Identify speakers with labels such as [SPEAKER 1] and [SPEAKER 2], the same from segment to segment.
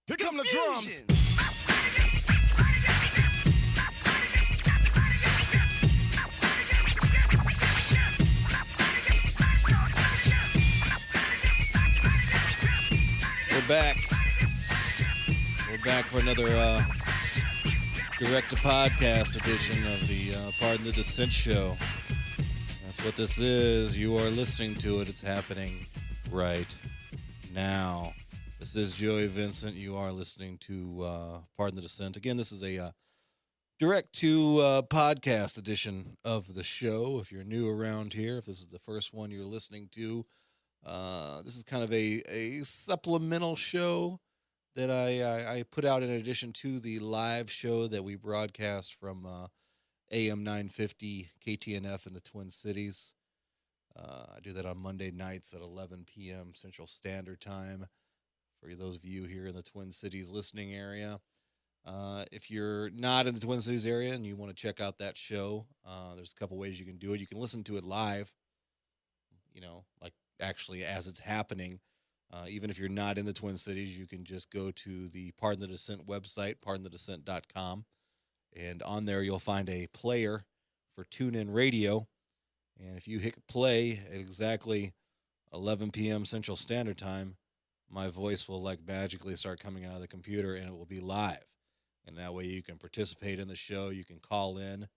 [SPEAKER 1] Here come the drums.
[SPEAKER 2] We're back. We're back for another direct-to-podcast edition of the Pardon the Dissent show. That's what this is. You are listening to it. It's happening right now. This is Joey Vincent. You are listening to Pardon the Dissent. Again, this is a direct-to-podcast edition of the show. If you're new around here, if this is the first one you're listening to, this is kind of a supplemental show that I put out in addition to the live show that we broadcast from AM 950 KTNF in the Twin Cities. I do that on Monday nights at 11 p.m. Central Standard Time for those of you here in the Twin Cities listening area. If you're not in the Twin Cities area and you want to check out that show, there's a couple ways you can do it. You can listen to it live, like actually as it's happening. Even if you're not in the Twin Cities, you can just go to the Pardon the Dissent website, pardonthedissent.com. And on there, you'll find a player for TuneIn Radio. And if you hit play at exactly 11 p.m. Central Standard Time, my voice will magically start coming out of the computer and it will be live. And that way you can participate in the show. You can call in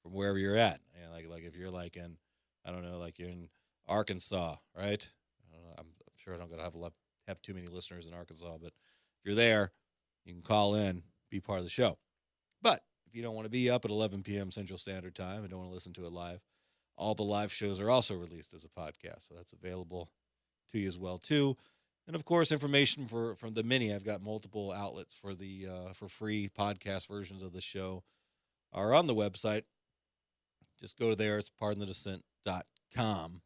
[SPEAKER 2] from wherever you're at. Like if you're in, I don't know, you're in Arkansas, right? I'm sure I don't going to have too many listeners in Arkansas, but if you're there, you can call in, be part of the show. But if you don't want to be up at 11 p.m. Central Standard Time and don't want to listen to it live, all the live shows are also released as a podcast, so that's available to you as well too. And of course, information from the mini. I've got multiple outlets for the for free podcast versions of the show are on the website. Just go there. It's pardonthedissent.com.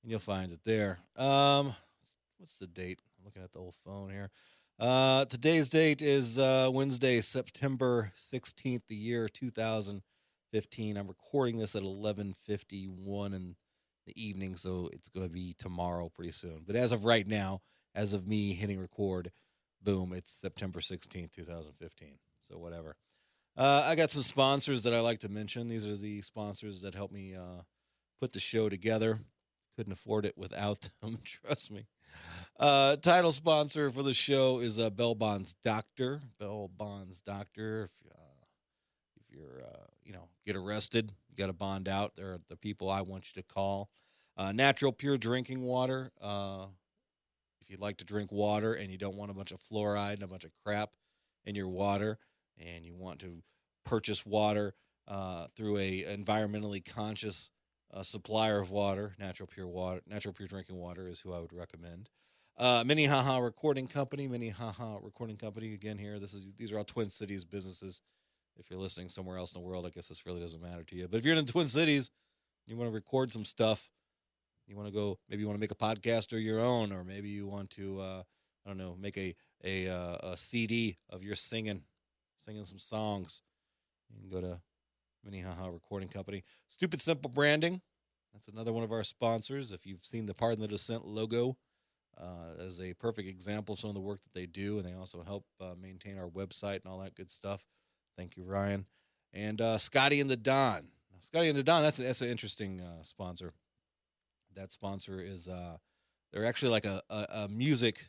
[SPEAKER 2] And you'll find it there. What's the date? I'm looking at the old phone here. Today's date is Wednesday, September 16th, the year 2015. I'm recording this at 11:51 in the evening, so it's going to be tomorrow pretty soon. But as of right now, as of me hitting record, boom, it's September 16th, 2015. So whatever. I got some sponsors that I like to mention. These are the sponsors that help me put the show together. Couldn't afford it without them, trust me. Title sponsor for the show is Bell Bonds Doctor. Bell Bonds Doctor. If you're get arrested, you got to bond out. They're the people I want you to call. Natural pure drinking water. If you'd like to drink water and you don't want a bunch of fluoride and a bunch of crap in your water, and you want to purchase water through a environmentally conscious supplier of water, natural pure drinking water is who I would recommend. Minnehaha Recording Company. Again, here these are all Twin Cities businesses. If you're listening somewhere else in the world, I guess this really doesn't matter to you. But if you're in the Twin Cities, you want to record some stuff. You want to go. Maybe you want to make a podcast of your own, or maybe you want to, make a CD of your singing some songs. You can go to Minnehaha Recording Company. Stupid Simple Branding. That's another one of our sponsors. If you've seen the Pardon the Dissent logo, that is a perfect example of some of the work that they do, and they also help maintain our website and all that good stuff. Thank you, Ryan. And Scotty and the Don. Scotty and the Don, that's an interesting sponsor. That sponsor is, they're actually like a music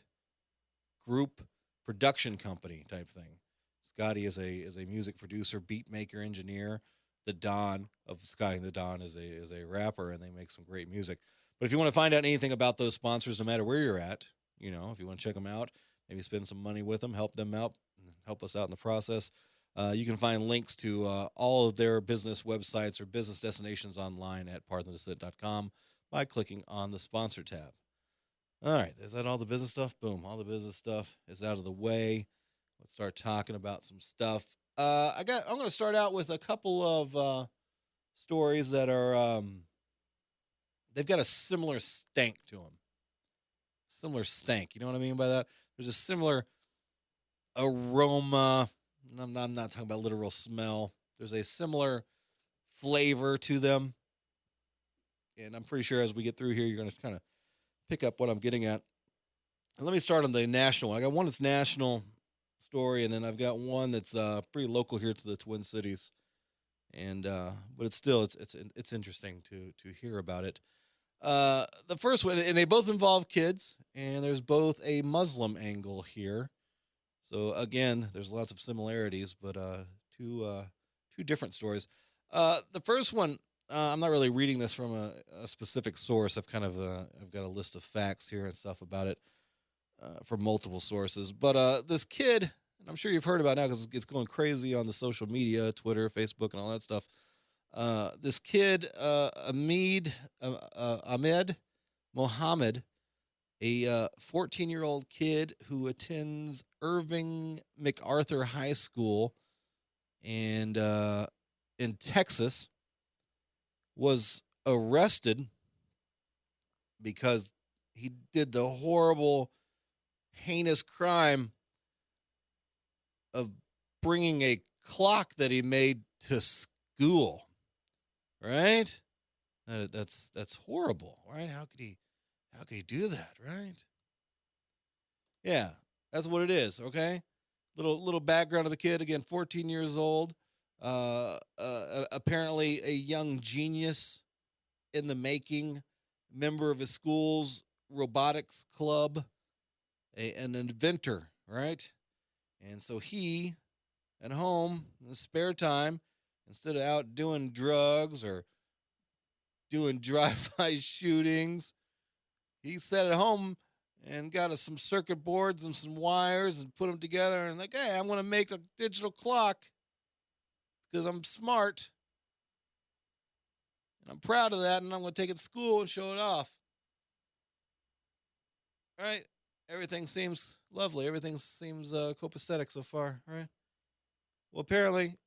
[SPEAKER 2] group production company type thing. Scotty is a music producer, beat maker, engineer. The Don of Scotty and the Don is a rapper, and they make some great music. But if you want to find out anything about those sponsors, no matter where you're at, if you want to check them out, maybe spend some money with them, help them out, help us out in the process, you can find links to all of their business websites or business destinations online at pardonthedissent.com by clicking on the sponsor tab. All right, is that all the business stuff? Boom, all the business stuff is out of the way. Let's start talking about some stuff. I'm going to start out with a couple of stories that are they've got a similar stank to them. Similar stank, you know what I mean by that? There's a similar aroma. I'm not talking about literal smell. There's a similar flavor to them. And I'm pretty sure as we get through here, you're going to kind of pick up what I'm getting at. Let me start on the national one. I got one that's national story, and then I've got one that's pretty local here to the Twin Cities. And but it's still it's interesting to hear about it. The first one, and they both involve kids, and there's both a Muslim angle here. So again, there's lots of similarities, but two different stories. The first one, I'm not really reading this from a specific source. I've got a list of facts here and stuff about it from multiple sources. But this kid, and I'm sure you've heard about it now because it's going crazy on the social media, Twitter, Facebook, and all that stuff. This kid, Ahmed Mohamed, a 14-year-old kid who attends Irving MacArthur High School and in Texas, was arrested because he did the horrible, heinous crime of bringing a clock that he made to school. Right? That's horrible, right? How could he do that, right? Yeah, that's what it is, okay? Little background of the kid, again, 14 years old. Apparently a young genius in the making, member of his school's robotics club, an inventor, right? And so he, at home, in his spare time, instead of out doing drugs or doing drive-by shootings, he sat at home and got us some circuit boards and some wires and put them together and like, hey, I'm going to make a digital clock because I'm smart. And I'm proud of that, and I'm going to take it to school and show it off. All right? Everything seems lovely. Everything seems copacetic so far, right? Well, apparently,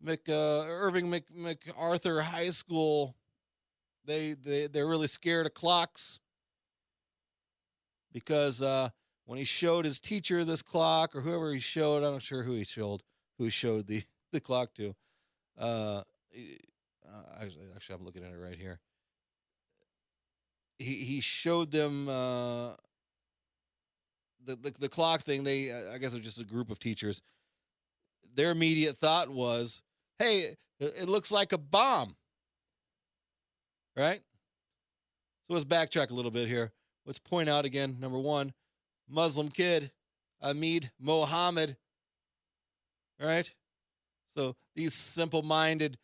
[SPEAKER 2] Irving MacArthur High School, they're really scared of clocks because when he showed his teacher this clock or whoever he showed, I'm not sure who he showed the clock to. Actually, I'm looking at it right here. He showed them the clock thing. They I guess it was just a group of teachers. Their immediate thought was, hey, it looks like a bomb. Right? So let's backtrack a little bit here. Let's point out again, number one, Muslim kid, Ahmed Mohamed. Right? So these simple-minded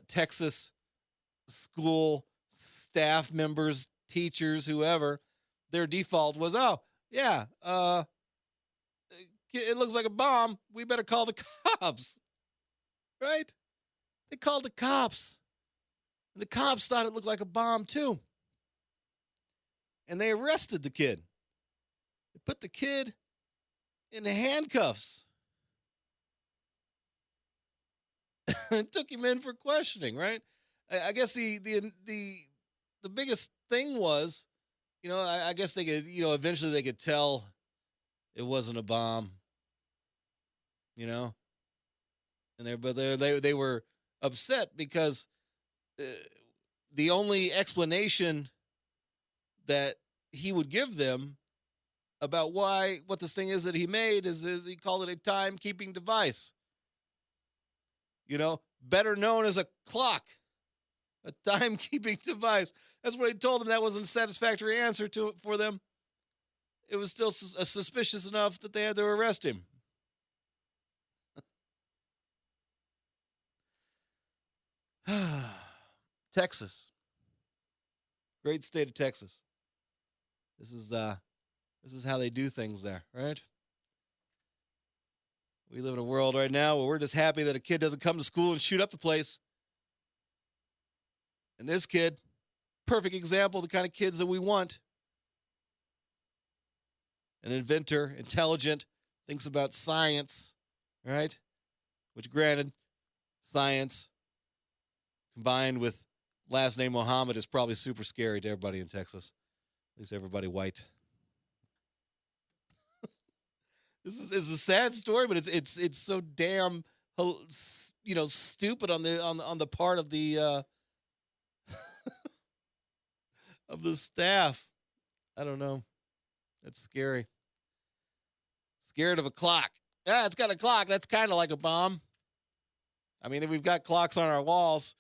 [SPEAKER 2] Texas school staff members, teachers, whoever, their default was, oh, yeah, it looks like a bomb. We better call the cops. Right? They called the cops. And the cops thought it looked like a bomb, too. And they arrested the kid. They put the kid in handcuffs. And took him in for questioning, right? I guess the biggest thing was, I guess they could, eventually they could tell it wasn't a bomb, and they were upset because the only explanation that he would give them about what this thing is that he made is he called it a timekeeping device. Better known as a clock, a timekeeping device. That's what he told them. That wasn't a satisfactory answer for them. It was still suspicious enough that they had to arrest him. Texas, great state of Texas. This is how they do things there, right? We live in a world right now where we're just happy that a kid doesn't come to school and shoot up the place. And this kid, perfect example of the kind of kids that we want. An inventor, intelligent, thinks about science, right? Which, granted, science combined with last name Mohammed is probably super scary to everybody in Texas. At least everybody white. This is a sad story, but it's so damn stupid on the part of the of the staff. I don't know. That's scary. Scared of a clock. Yeah, it's got a clock. That's kind of like a bomb. I mean, we've got clocks on our walls.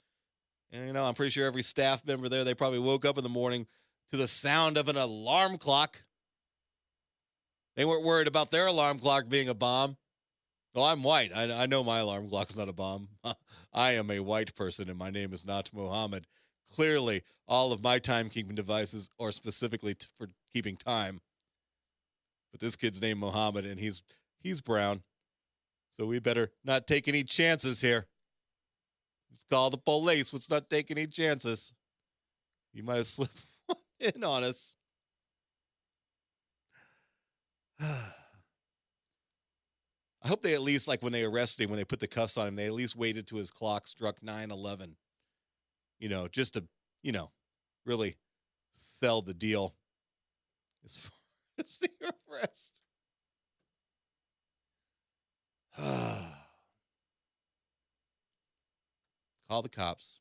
[SPEAKER 2] And, I'm pretty sure every staff member there, they probably woke up in the morning to the sound of an alarm clock. They weren't worried about their alarm clock being a bomb. Well, I'm white. I know my alarm clock's not a bomb. I am a white person, and my name is not Mohammed. Clearly, all of my timekeeping devices are specifically for keeping time. But this kid's named Mohammed, and he's brown. So we better not take any chances here. Let's call the police. Let's not take any chances. You might have slipped in on us. I hope they at least, like when they arrested him, when they put the cuffs on him, they at least waited till his clock struck 9:11. Just to, really sell the deal as far as the arrest. Call the cops.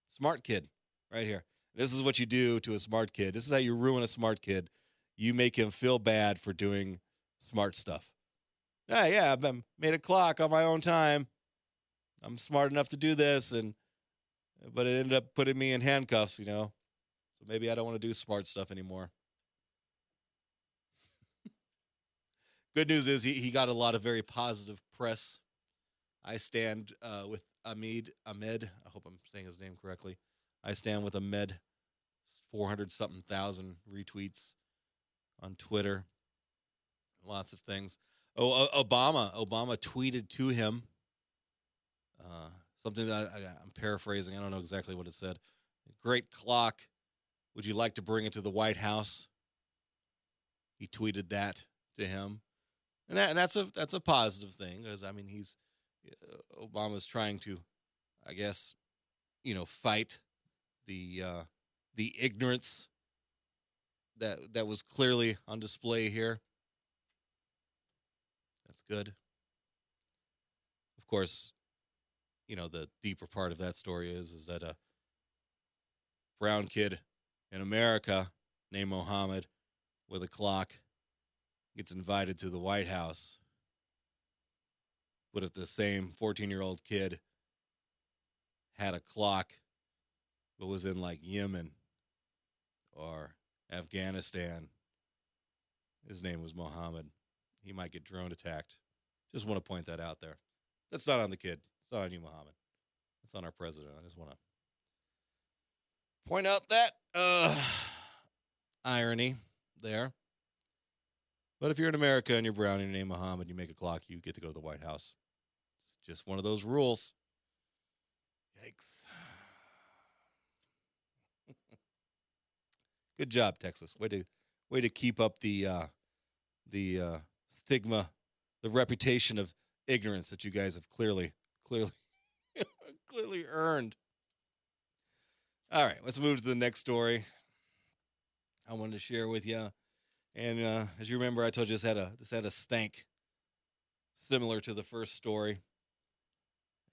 [SPEAKER 2] Smart kid, right here. This is what you do to a smart kid. This is how you ruin a smart kid. You make him feel bad for doing smart stuff. Yeah, I made a clock on my own time. I'm smart enough to do this, but it ended up putting me in handcuffs, So maybe I don't want to do smart stuff anymore. Good news is he got a lot of very positive press. I stand with Ahmed. I hope I'm saying his name correctly. I stand with Ahmed. 400-something thousand retweets on Twitter. Lots of things. Obama tweeted to him something that I'm paraphrasing. I don't know exactly what it said. Great clock. Would you like to bring it to the White House? He tweeted that to him. And that's a positive thing, because he's Obama's trying to, I guess, fight the ignorance that was clearly on display here. That's good. Of course, the deeper part of that story is that a brown kid in America named Mohammed with a clock gets invited to the White House. But if the same 14-year-old kid had a clock but was in like Yemen or Afghanistan, his name was Mohammed, he might get drone attacked. Just want to point that out there. That's not on the kid. It's not on you, Mohammed. It's on our president. I just want to point out that irony there. But if you're in America and you're brown and your name Mohammed, you make a clock, you get to go to the White House. It's just one of those rules. Yikes. Good job, Texas. Way to keep up the stigma, the reputation of ignorance that you guys have clearly earned. All right, let's move to the next story I wanted to share with you. And as you remember, I told you this had a stank similar to the first story.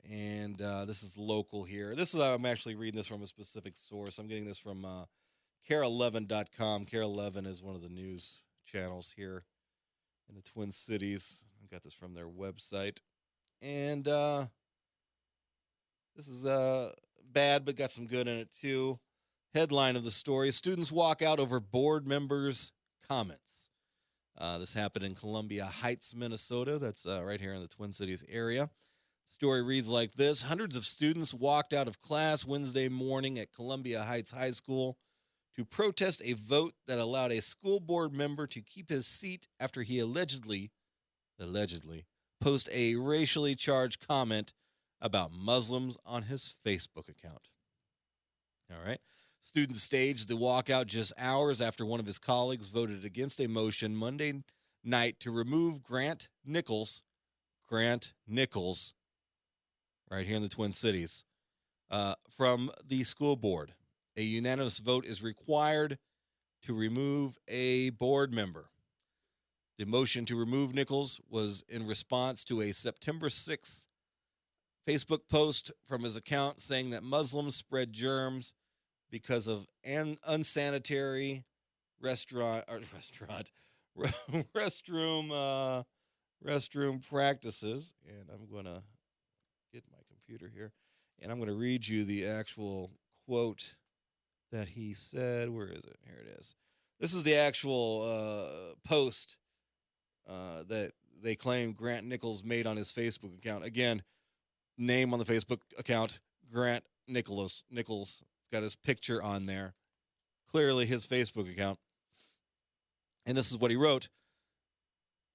[SPEAKER 2] And this is local here. I'm actually reading this from a specific source. I'm getting this from care11.com. Care11 is one of the news channels here in the Twin Cities. I got this from their website. And this is bad, but got some good in it too. Headline of the story: students walk out over board members' comments. This happened in Columbia Heights, Minnesota. That's right here in the Twin Cities area. Story reads like this: hundreds of students walked out of class Wednesday morning at Columbia Heights High School to protest a vote that allowed a school board member to keep his seat after he allegedly post a racially charged comment about Muslims on his Facebook account. All right. Students staged the walkout just hours after one of his colleagues voted against a motion Monday night to remove Grant Nichols, right here in the Twin Cities, from the school board. A unanimous vote is required to remove a board member. The motion to remove Nichols was in response to a September 6th Facebook post from his account saying that Muslims spread germs because of unsanitary restaurant or restaurant restroom practices. And I'm gonna get my computer here, and I'm gonna read you the actual quote that he said. Where is it? Here it is. This is the actual post that they claim Grant Nichols made on his Facebook account. Again, name on the Facebook account, Grant Nichols. It's got his picture on there. Clearly his Facebook account. And this is what he wrote.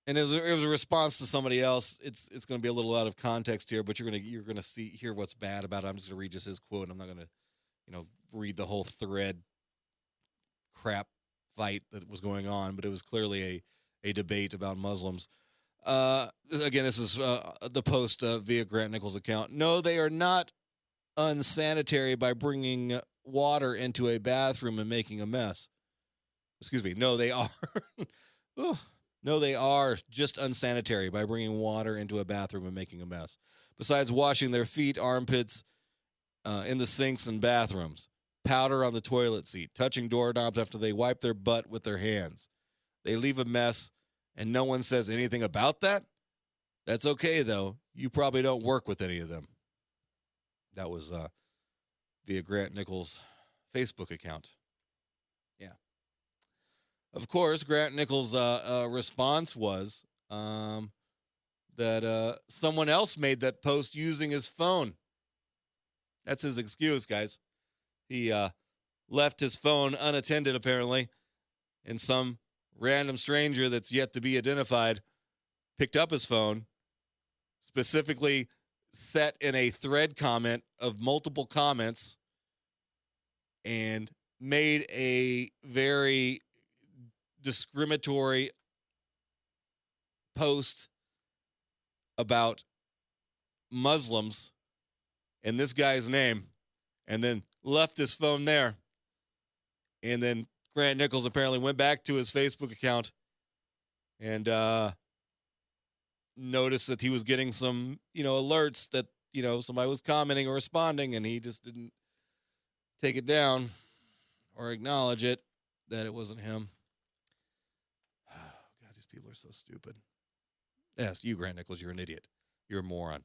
[SPEAKER 2] And it was a response to somebody else. It's going to be a little out of context here, but you're going to hear what's bad about it. I'm just going to read just his quote. I'm not going to, read the whole thread crap fight that was going on, but it was clearly a debate about Muslims. Again, this is the post via Grant Nichols' account. No, they are not unsanitary by bringing water into a bathroom and making a mess. Excuse me. No, they are. No, they are just unsanitary by bringing water into a bathroom and making a mess. Besides washing their feet, armpits in the sinks and bathrooms, powder on the toilet seat, touching doorknobs after they wipe their butt with their hands. They leave a mess, and no one says anything about that? That's okay, though. You probably don't work with any of them. That was via Grant Nichols' Facebook account. Yeah. Of course, Grant Nichols' response was that someone else made that post using his phone. That's his excuse, guys. He left his phone unattended, apparently, and some random stranger that's yet to be identified picked up his phone, specifically set in a thread comment of multiple comments, and made a very discriminatory post about Muslims and this guy's name, and then left his phone there. And then Grant Nichols apparently went back to his Facebook account and noticed that he was getting some, alerts that, somebody was commenting or responding, and he just didn't take it down or acknowledge it, that it wasn't him. God, these people are so stupid. Yes, you, Grant Nichols, you're an idiot. You're a moron.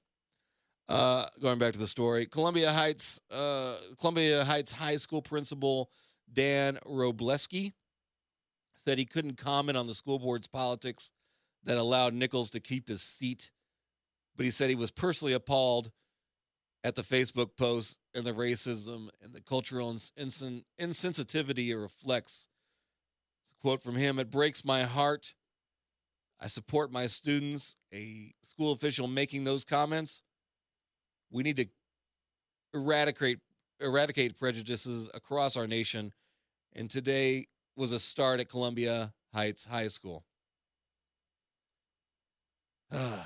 [SPEAKER 2] Going back to the story, Columbia Heights High School principal Dan Robleski said he couldn't comment on the school board's politics that allowed Nichols to keep his seat, but he said he was personally appalled at the Facebook post and the racism and the cultural insensitivity it reflects. It's a quote from him: "It breaks my heart. I support my students. A school official making those comments. We need to eradicate prejudices across our nation, and today was a start at Columbia Heights High School." So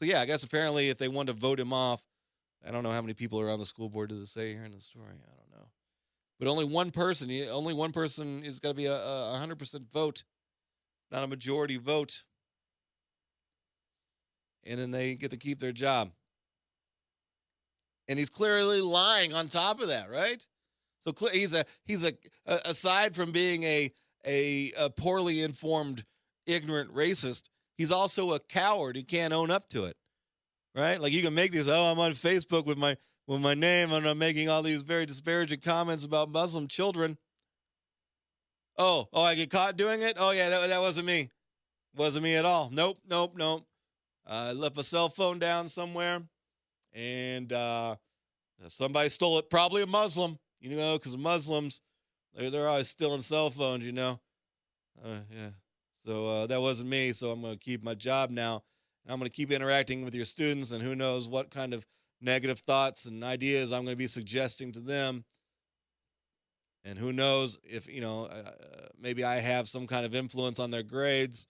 [SPEAKER 2] yeah, I guess apparently if they wanted to vote him off, I don't know how many people are on the school board, does it say here in the story? I don't know. But only one person is going to be a 100% vote, not a majority vote. And then they get to keep their job. And he's clearly lying on top of that, right? So he's aside from being a poorly informed, ignorant racist, he's also a coward who can't own up to it, right? Like, you can make this, I'm on Facebook with my name, and I'm making all these very disparaging comments about Muslim children. Oh, I get caught doing it? Oh yeah, that wasn't me. Wasn't me at all. Nope. I left my cell phone down somewhere, and somebody stole it. Probably a Muslim, because Muslims, they're always stealing cell phones, Yeah. So that wasn't me, so I'm going to keep my job now. And I'm going to keep interacting with your students, and who knows what kind of negative thoughts and ideas I'm going to be suggesting to them. And who knows if, maybe I have some kind of influence on their grades.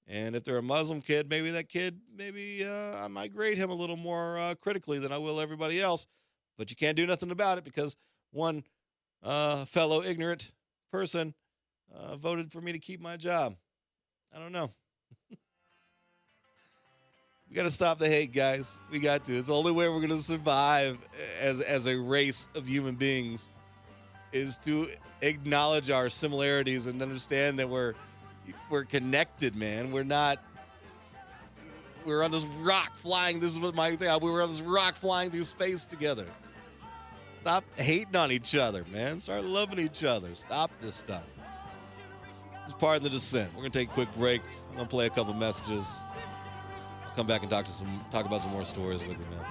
[SPEAKER 2] And if they're a Muslim kid, maybe I might grade him a little more critically than I will everybody else. But you can't do nothing about it because one fellow ignorant person voted for me to keep my job. I don't know. We got to stop the hate, guys. We got to. It's the only way we're going to survive as a race of human beings. is to acknowledge our similarities and understand that we're connected, man. We're on this rock flying. This is what my thing. We were on this rock flying through space together. Stop hating on each other, man. Start loving each other. Stop this stuff. This is Pardon the Dissent. We're gonna take a quick break. I'm gonna play a couple messages. I'll come back and talk about some more stories with you, man.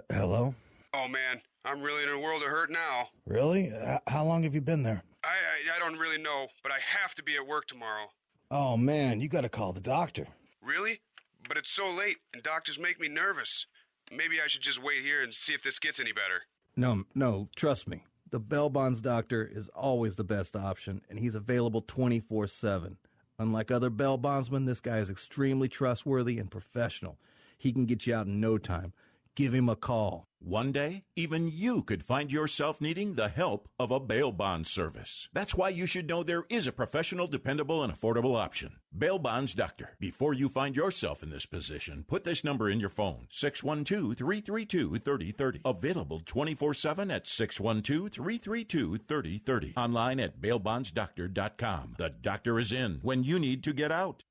[SPEAKER 1] Hello?
[SPEAKER 3] Oh, man, I'm really in a world of hurt now.
[SPEAKER 1] Really? How long have you been there?
[SPEAKER 3] I don't really know, but I have to be at work tomorrow.
[SPEAKER 1] Oh, man, you gotta call the doctor.
[SPEAKER 3] Really? But it's so late, and doctors make me nervous. Maybe I should just wait here and see if this gets any better.
[SPEAKER 1] No, trust me. The bail bonds doctor is always the best option, and he's available 24/7. Unlike other bail bondsmen, this guy is extremely trustworthy and professional. He can get you out in no time. Give him a call.
[SPEAKER 4] One day, even you could find yourself needing the help of a bail bond service. That's why you should know there is a professional, dependable, and affordable option. Bail Bonds Doctor. Before you find yourself in this position, put this number in your phone, 612-332-3030. Available 24/7 at 612-332-3030. Online at bailbondsdoctor.com. The doctor is in when you need to get out.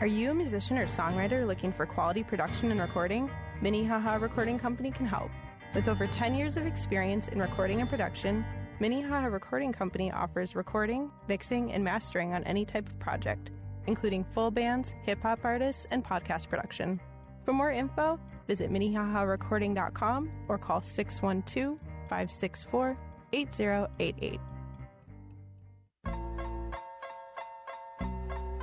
[SPEAKER 5] Are you a musician or songwriter looking for quality production and recording? Minnehaha Recording Company can help. With over 10 years of experience in recording and production, Minnehaha Recording Company offers recording, mixing, and mastering on any type of project, including full bands, hip-hop artists, and podcast production. For more info, visit minnehaharecording.com or call 612-564-8088.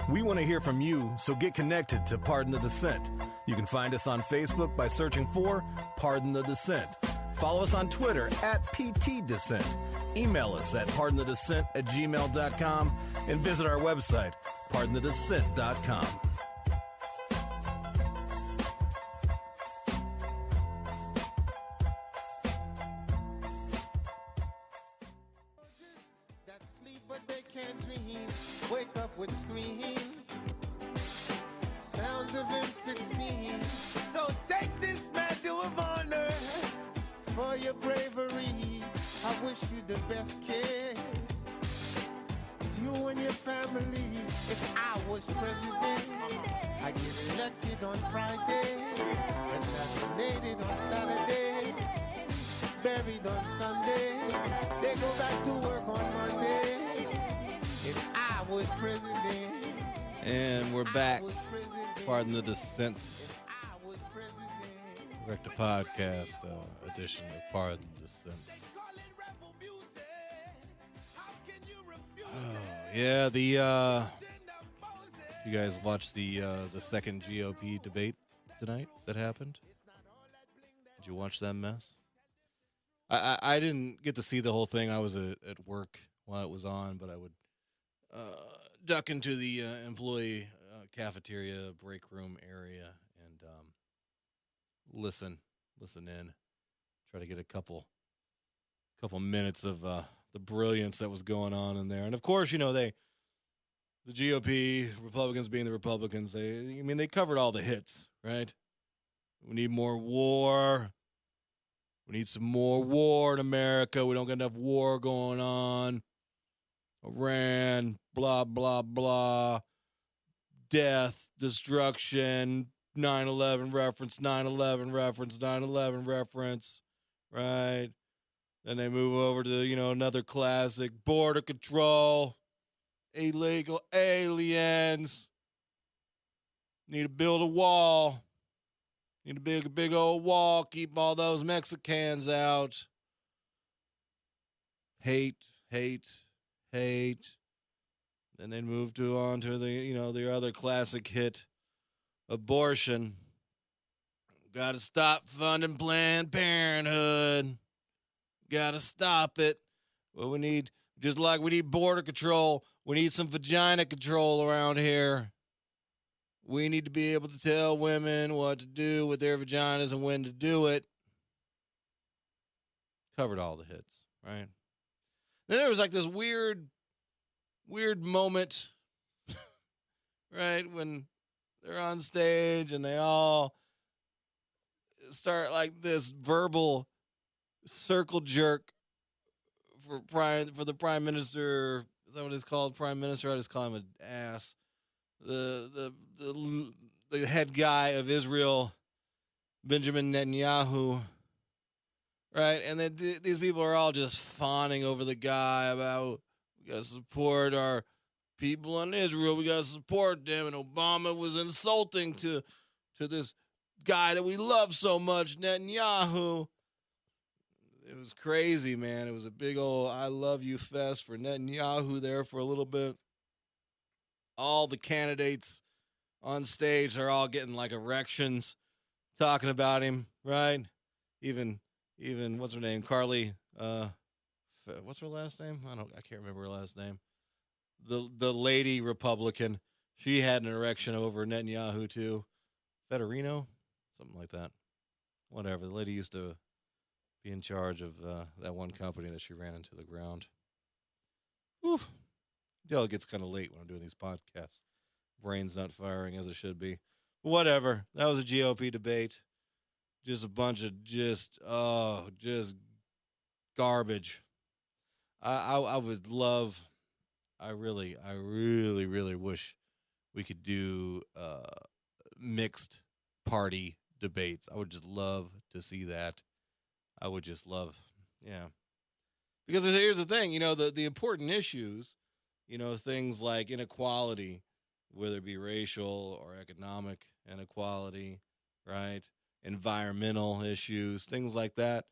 [SPEAKER 6] We want to hear from you, so get connected to Pardon the Dissent. You can find us on Facebook by searching for Pardon the Dissent. Follow us on Twitter at PT Dissent. Email us at pardonthedissent@gmail.com and visit our website, pardonthedissent.com.
[SPEAKER 7] Wake up with screams, sounds of M16. So take this medal of honor for your bravery. I wish you the best, kid. You and your family. If I was president, I'd get elected on Friday, assassinated on Saturday, buried on Sunday. They go back to work on Monday. If I was president.
[SPEAKER 2] And we're back. Pardon the Dissent. Direct to podcast edition of Pardon the Dissent. Oh, yeah, you guys watched the second GOP debate tonight that happened? Did you watch that mess? I didn't get to see the whole thing. I was at work while it was on, but I would duck into the employee cafeteria break room area and listen in, try to get a couple minutes of the brilliance that was going on in there. And of course, you know, the GOP, Republicans being the Republicans, they covered all the hits, right? We need more war. We need some more war in America. We don't get enough war going on. Iran, blah, blah, blah, death, destruction, 9/11 reference, 9/11 reference, 9/11 reference, right? Then they move over to, another classic, border control, illegal aliens, need to build a wall, need to build a big old wall, keep all those Mexicans out. Hate. Then they moved on to the other classic hit, abortion. Got to stop funding Planned Parenthood. Got to stop it. Well, we need, just like we need border control, we need some vagina control around here. We need to be able to tell women what to do with their vaginas and when to do it. Covered all the hits, right? Then there was like this weird moment, right, when they're on stage and they all start like this verbal circle jerk for the prime minister. Is that what it's called? Prime minister? I just call him an ass. The head guy of Israel, Benjamin Netanyahu. Right, and then these people are all just fawning over the guy about we got to support our people in Israel. We got to support them. And Obama was insulting to this guy that we love so much, Netanyahu. It was crazy, man. It was a big old I love you fest for Netanyahu there for a little bit. All the candidates on stage are all getting like erections talking about him, right? Even what's her name? Carly, what's her last name? I can't remember her last name. The lady Republican, she had an erection over Netanyahu too. Federino, something like that. Whatever. The lady used to be in charge of that one company that she ran into the ground. Whew. It gets kind of late when I'm doing these podcasts. Brain's not firing as it should be. Whatever. That was a GOP debate. Just a bunch of just garbage. I would love, I really wish we could do mixed party debates. I would just love to see that. I would just love, yeah. Because here's the thing, the important issues, things like inequality, whether it be racial or economic inequality, right? Environmental issues, things like that,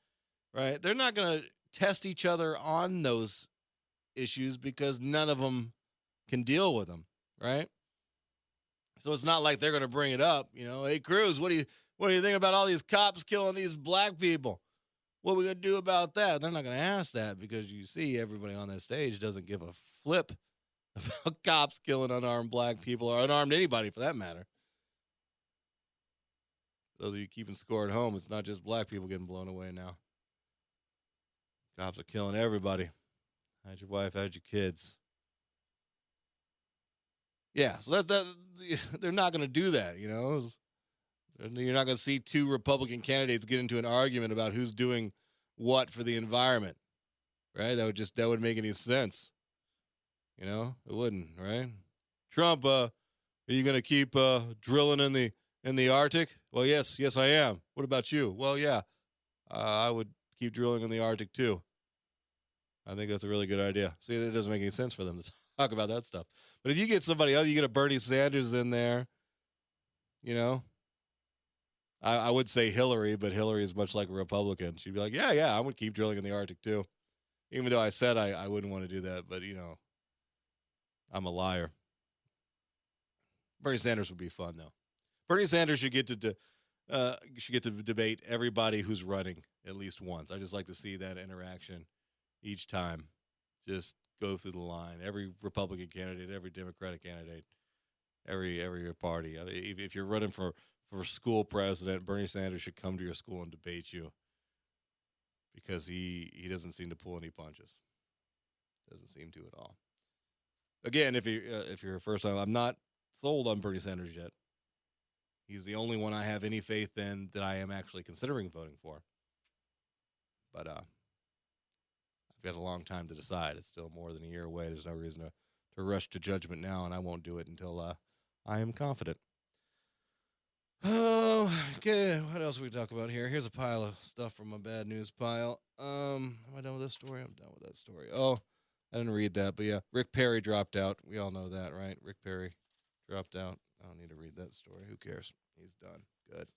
[SPEAKER 2] right? They're not going to test each other on those issues because none of them can deal with them, right? So it's not like they're going to bring it up, Hey, Cruz, what do you think about all these cops killing these black people? What are we going to do about that? They're not going to ask that because you see everybody on that stage doesn't give a flip about cops killing unarmed black people or unarmed anybody for that matter. Those of you keeping score at home, it's not just black people getting blown away now. Cops are killing everybody. Hide your wife, hide your kids. Yeah, so that they're not going to do that, You're not going to see two Republican candidates get into an argument about who's doing what for the environment, right? That would make any sense. It wouldn't, right? Trump, are you going to keep drilling in the Arctic? Well, yes, I am. What about you? Well, yeah, I would keep drilling in the Arctic too. I think that's a really good idea. See, it doesn't make any sense for them to talk about that stuff. But if you get somebody else, you get a Bernie Sanders in there, I would say Hillary, but Hillary is much like a Republican. She'd be like, yeah, I would keep drilling in the Arctic too. Even though I said I wouldn't want to do that, but, I'm a liar. Bernie Sanders would be fun, though. Bernie Sanders should get to debate everybody who's running at least once. I just like to see that interaction each time. Just go through the line. Every Republican candidate, every Democratic candidate, every party. If you're running for school president, Bernie Sanders should come to your school and debate you because he doesn't seem to pull any punches. Doesn't seem to at all. Again, if you're a first time, I'm not sold on Bernie Sanders yet. He's the only one I have any faith in that I am actually considering voting for. But I've got a long time to decide. It's still more than a year away. There's no reason to rush to judgment now, and I won't do it until I am confident. Oh, okay. What else we talk about here? Here's a pile of stuff from my bad news pile. Am I done with this story? I'm done with that story. Oh, I didn't read that, but yeah, Rick Perry dropped out. We all know that, right? Rick Perry dropped out. I don't need to read that story. Who cares? He's done. Good.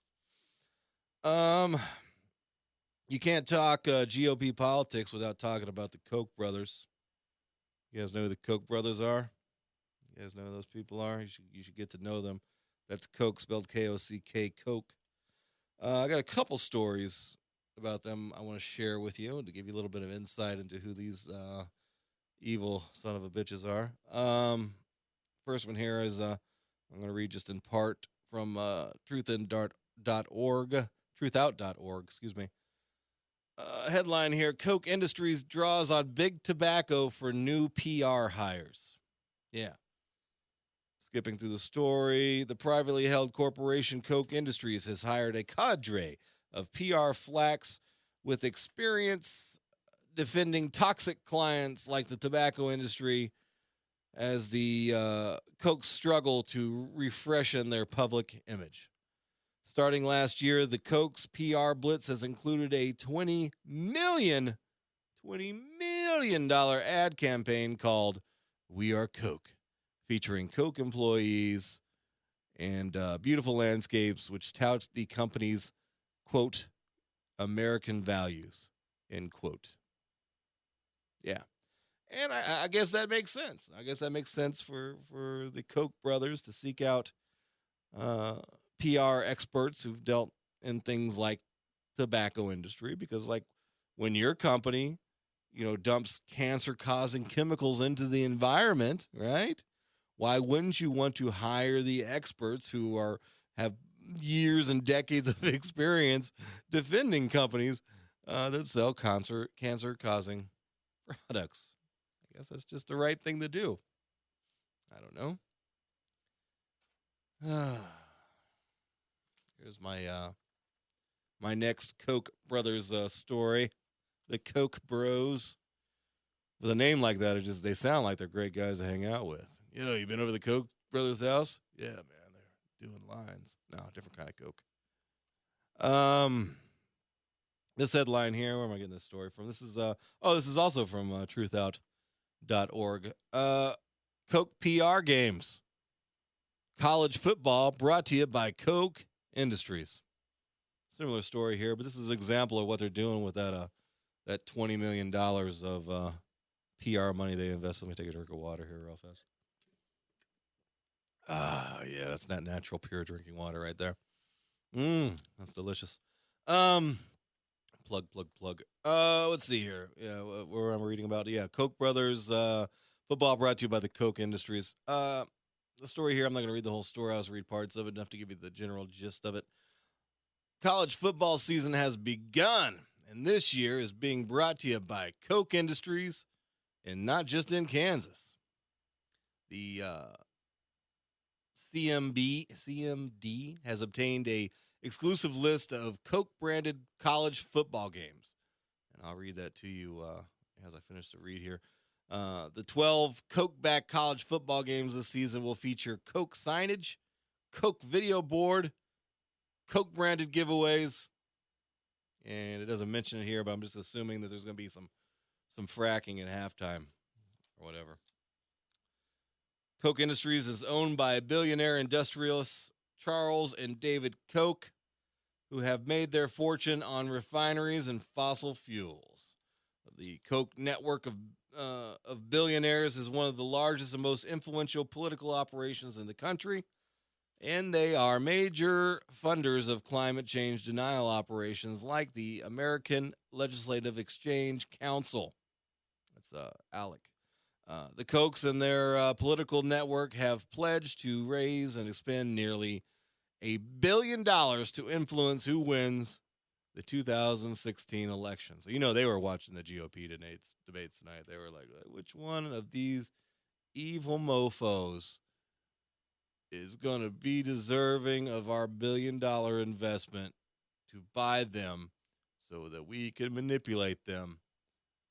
[SPEAKER 2] You can't talk GOP politics without talking about the Koch brothers. You guys know who the Koch brothers are? You guys know who those people are? You should get to know them. That's Koch, spelled K-O-C-K, Koch. I got a couple stories about them I want to share with you to give you a little bit of insight into who these evil son of a bitches are. First one here is I'm going to read just in part from truthout.org, excuse me. Headline here, Koch Industries draws on big tobacco for new PR hires. Yeah. Skipping through the story, the privately held corporation Koch Industries has hired a cadre of PR flacks with experience defending toxic clients like the tobacco industry as the Koch struggle to refreshen their public image. Starting last year, the Koch's PR blitz has included a $20 million ad campaign called We Are Koch, featuring Koch employees and beautiful landscapes, which touts the company's, quote, American values, end quote. Yeah. And I guess that makes sense. I guess that makes sense for the Koch brothers to seek out PR experts who've dealt in things like tobacco industry, because like when your company, dumps cancer-causing chemicals into the environment, right? Why wouldn't you want to hire the experts who have years and decades of experience defending companies that sell cancer-causing products? I guess that's just the right thing to do. I don't know. Here's my next Koch brothers story. The Koch bros. With a name like that, they sound like they're great guys to hang out with. Yo, you been over to the Koch brothers' house? Yeah, man, they're doing lines. No, different kind of Coke. This headline here, where am I getting this story from? This is also from truthout.org. Koch PR games. College football brought to you by Koch Industries. Similar story here, but this is an example of what they're doing with that $20 million of PR money they invested. Let me take a drink of water here real fast. Yeah, that's not natural, pure drinking water right there. That's delicious. Plug. Let's see here. Yeah, where I'm reading about. Yeah, Koch brothers football brought to you by the Koch Industries. The story here, I'm not going to read the whole story. I'll just read parts of it, enough to give you the general gist of it. College football season has begun, and this year is being brought to you by Koch Industries, and not just in Kansas. The CMD has obtained a exclusive list of Koch-branded college football games. And I'll read that to you as I finish to read here. The 12 Koch-backed college football games this season will feature Koch signage, Koch video board, Koch-branded giveaways. And it doesn't mention it here, but I'm just assuming that there's going to be some fracking at halftime or whatever. Koch Industries is owned by billionaire industrialists Charles and David Koch, who have made their fortune on refineries and fossil fuels. The Koch network of billionaires is one of the largest and most influential political operations in the country, and they are major funders of climate change denial operations like the American Legislative Exchange Council. That's ALEC. The Kochs and their political network have pledged to raise and expend nearly $1 billion to influence who wins the 2016 election. So, they were watching the GOP debates tonight. They were like, which one of these evil mofos is going to be deserving of our $1 billion investment to buy them so that we can manipulate them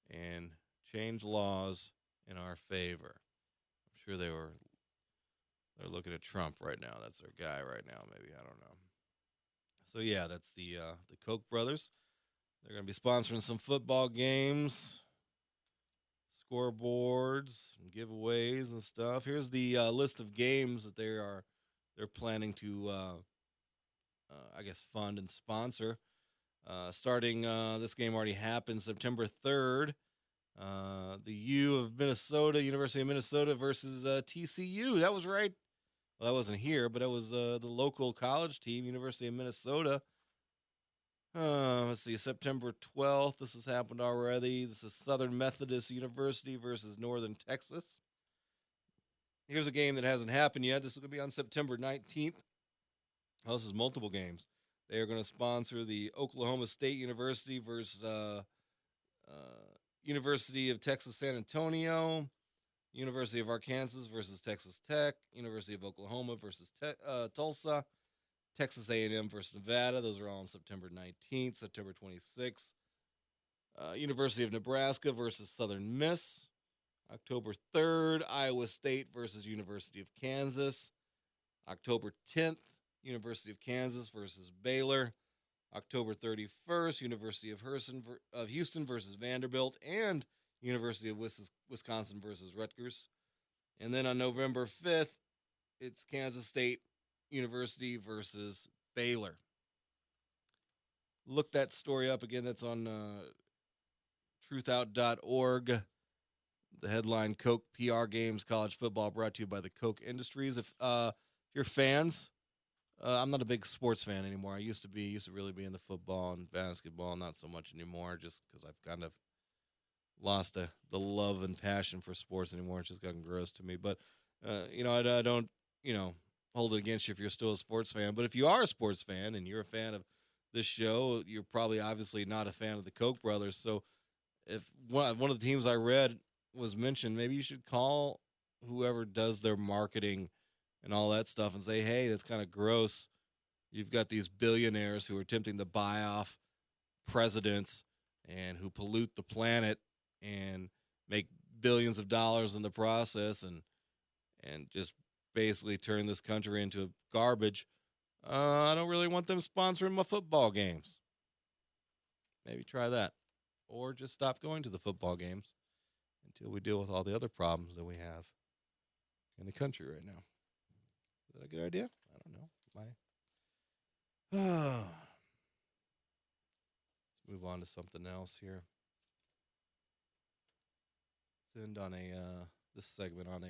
[SPEAKER 2] and change laws in our favor? I'm sure they're looking at Trump right now. That's their guy right now, maybe. I don't know. So, yeah, that's the Koch brothers. They're going to be sponsoring some football games, scoreboards, and giveaways and stuff. Here's the list of games that they're planning to, fund and sponsor. Starting, this game already happened September 3rd. The University of Minnesota versus TCU. That was right Well, that wasn't here, but it was the local college team, University of Minnesota. Let's see, September 12th. This has happened already. This is Southern Methodist University versus Northern Texas. Here's a game that hasn't happened yet. This is going to be on September 19th. Oh, this is multiple games. They are going to sponsor the Oklahoma State University versus University of Texas San Antonio, University of Arkansas versus Texas Tech, University of Oklahoma versus Tulsa, Texas A&M versus Nevada. Those are all on September 19th, September 26th. University of Nebraska versus Southern Miss. October 3rd, Iowa State versus University of Kansas. October 10th, University of Kansas versus Baylor. October 31st, University of Houston versus Vanderbilt, and University of Wisconsin versus Rutgers. And then on November 5th, it's Kansas State University versus Baylor. Look that story up again. That's on truthout.org. The headline, Koch PR Games College Football, brought to you by the Koch Industries. If you're fans, I'm not a big sports fan anymore. I used to really be into football and basketball, not so much anymore, just because I've kind of lost the love and passion for sports anymore. It's just gotten gross to me. But, I don't, hold it against you if you're still a sports fan. But if you are a sports fan and you're a fan of this show, you're probably obviously not a fan of the Koch brothers. So if one of the teams I read was mentioned, maybe you should call whoever does their marketing and all that stuff and say, hey, that's kind of gross. You've got these billionaires who are attempting to buy off presidents and who pollute the planet and make billions of dollars in the process and just basically turn this country into garbage. I don't really want them sponsoring my football games. Maybe try that. Or just stop going to the football games until we deal with all the other problems that we have in the country right now. Is that a good idea? I don't know. Let's move on to something else here. Let's end on this segment on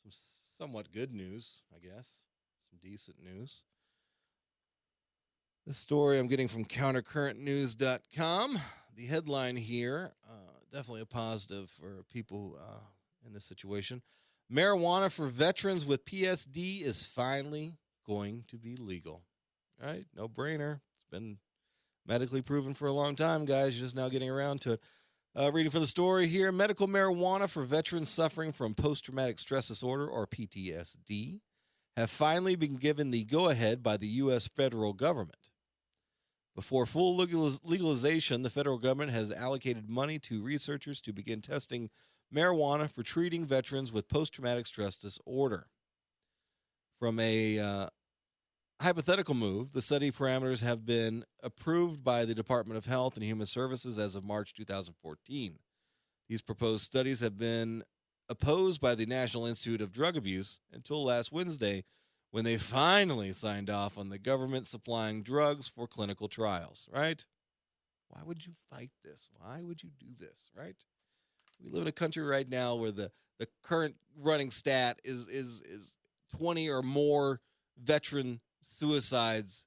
[SPEAKER 2] some somewhat good news, I guess. Some decent news. This story I'm getting from countercurrentnews.com. The headline here, definitely a positive for people in this situation. Marijuana for veterans with PSD is finally going to be legal. All right, no brainer. It's been medically proven for a long time, guys. You're just now getting around to it. Reading from the story here, medical marijuana for veterans suffering from post-traumatic stress disorder, or PTSD, have finally been given the go-ahead by the U.S. federal government. Before full legalization, the federal government has allocated money to researchers to begin testing marijuana for treating veterans with post-traumatic stress disorder. From a hypothetical move, the study parameters have been approved by the Department of Health and Human Services as of March 2014. These proposed studies have been opposed by the National Institute of Drug Abuse until last Wednesday, when they finally signed off on the government supplying drugs for clinical trials, right? Why would you fight this? Why would you do this, right? We live in a country right now where the current running stat is 20 or more veteran suicides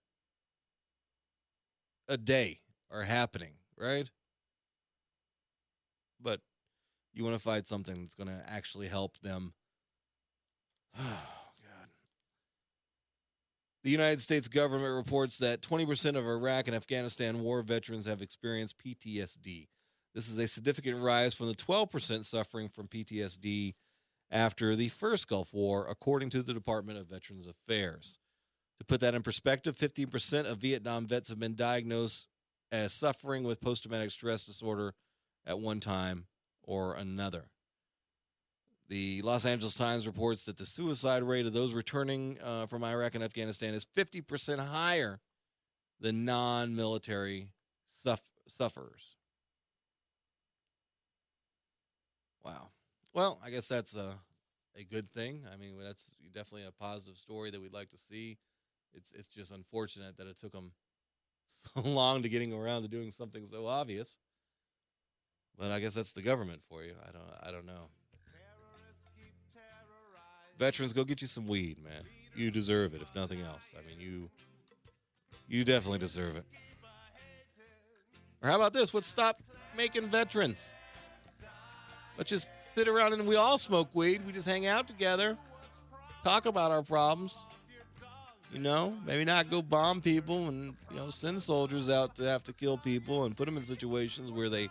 [SPEAKER 2] a day are happening, right? But you want to fight something that's going to actually help them. Oh, God. The United States government reports that 20% of Iraq and Afghanistan war veterans have experienced PTSD. This is a significant rise from the 12% suffering from PTSD after the first Gulf War, according to the Department of Veterans Affairs. To put that in perspective, 15% of Vietnam vets have been diagnosed as suffering with post-traumatic stress disorder at one time or another. The Los Angeles Times reports that the suicide rate of those returning from Iraq and Afghanistan is 50% higher than non-military sufferers. Wow. Well, I guess that's a good thing. I mean, that's definitely a positive story that we'd like to see. It's just unfortunate that it took them so long to getting around to doing something so obvious. But I guess that's the government for you. I don't know. Veterans, go get you some weed, man. You deserve it, if nothing else. I mean, you definitely deserve it. Or how about this? Let's stop making veterans. Let's just sit around and we all smoke weed. We just hang out together, talk about our problems. You know, maybe not go bomb people and, send soldiers out to have to kill people and put them in situations where they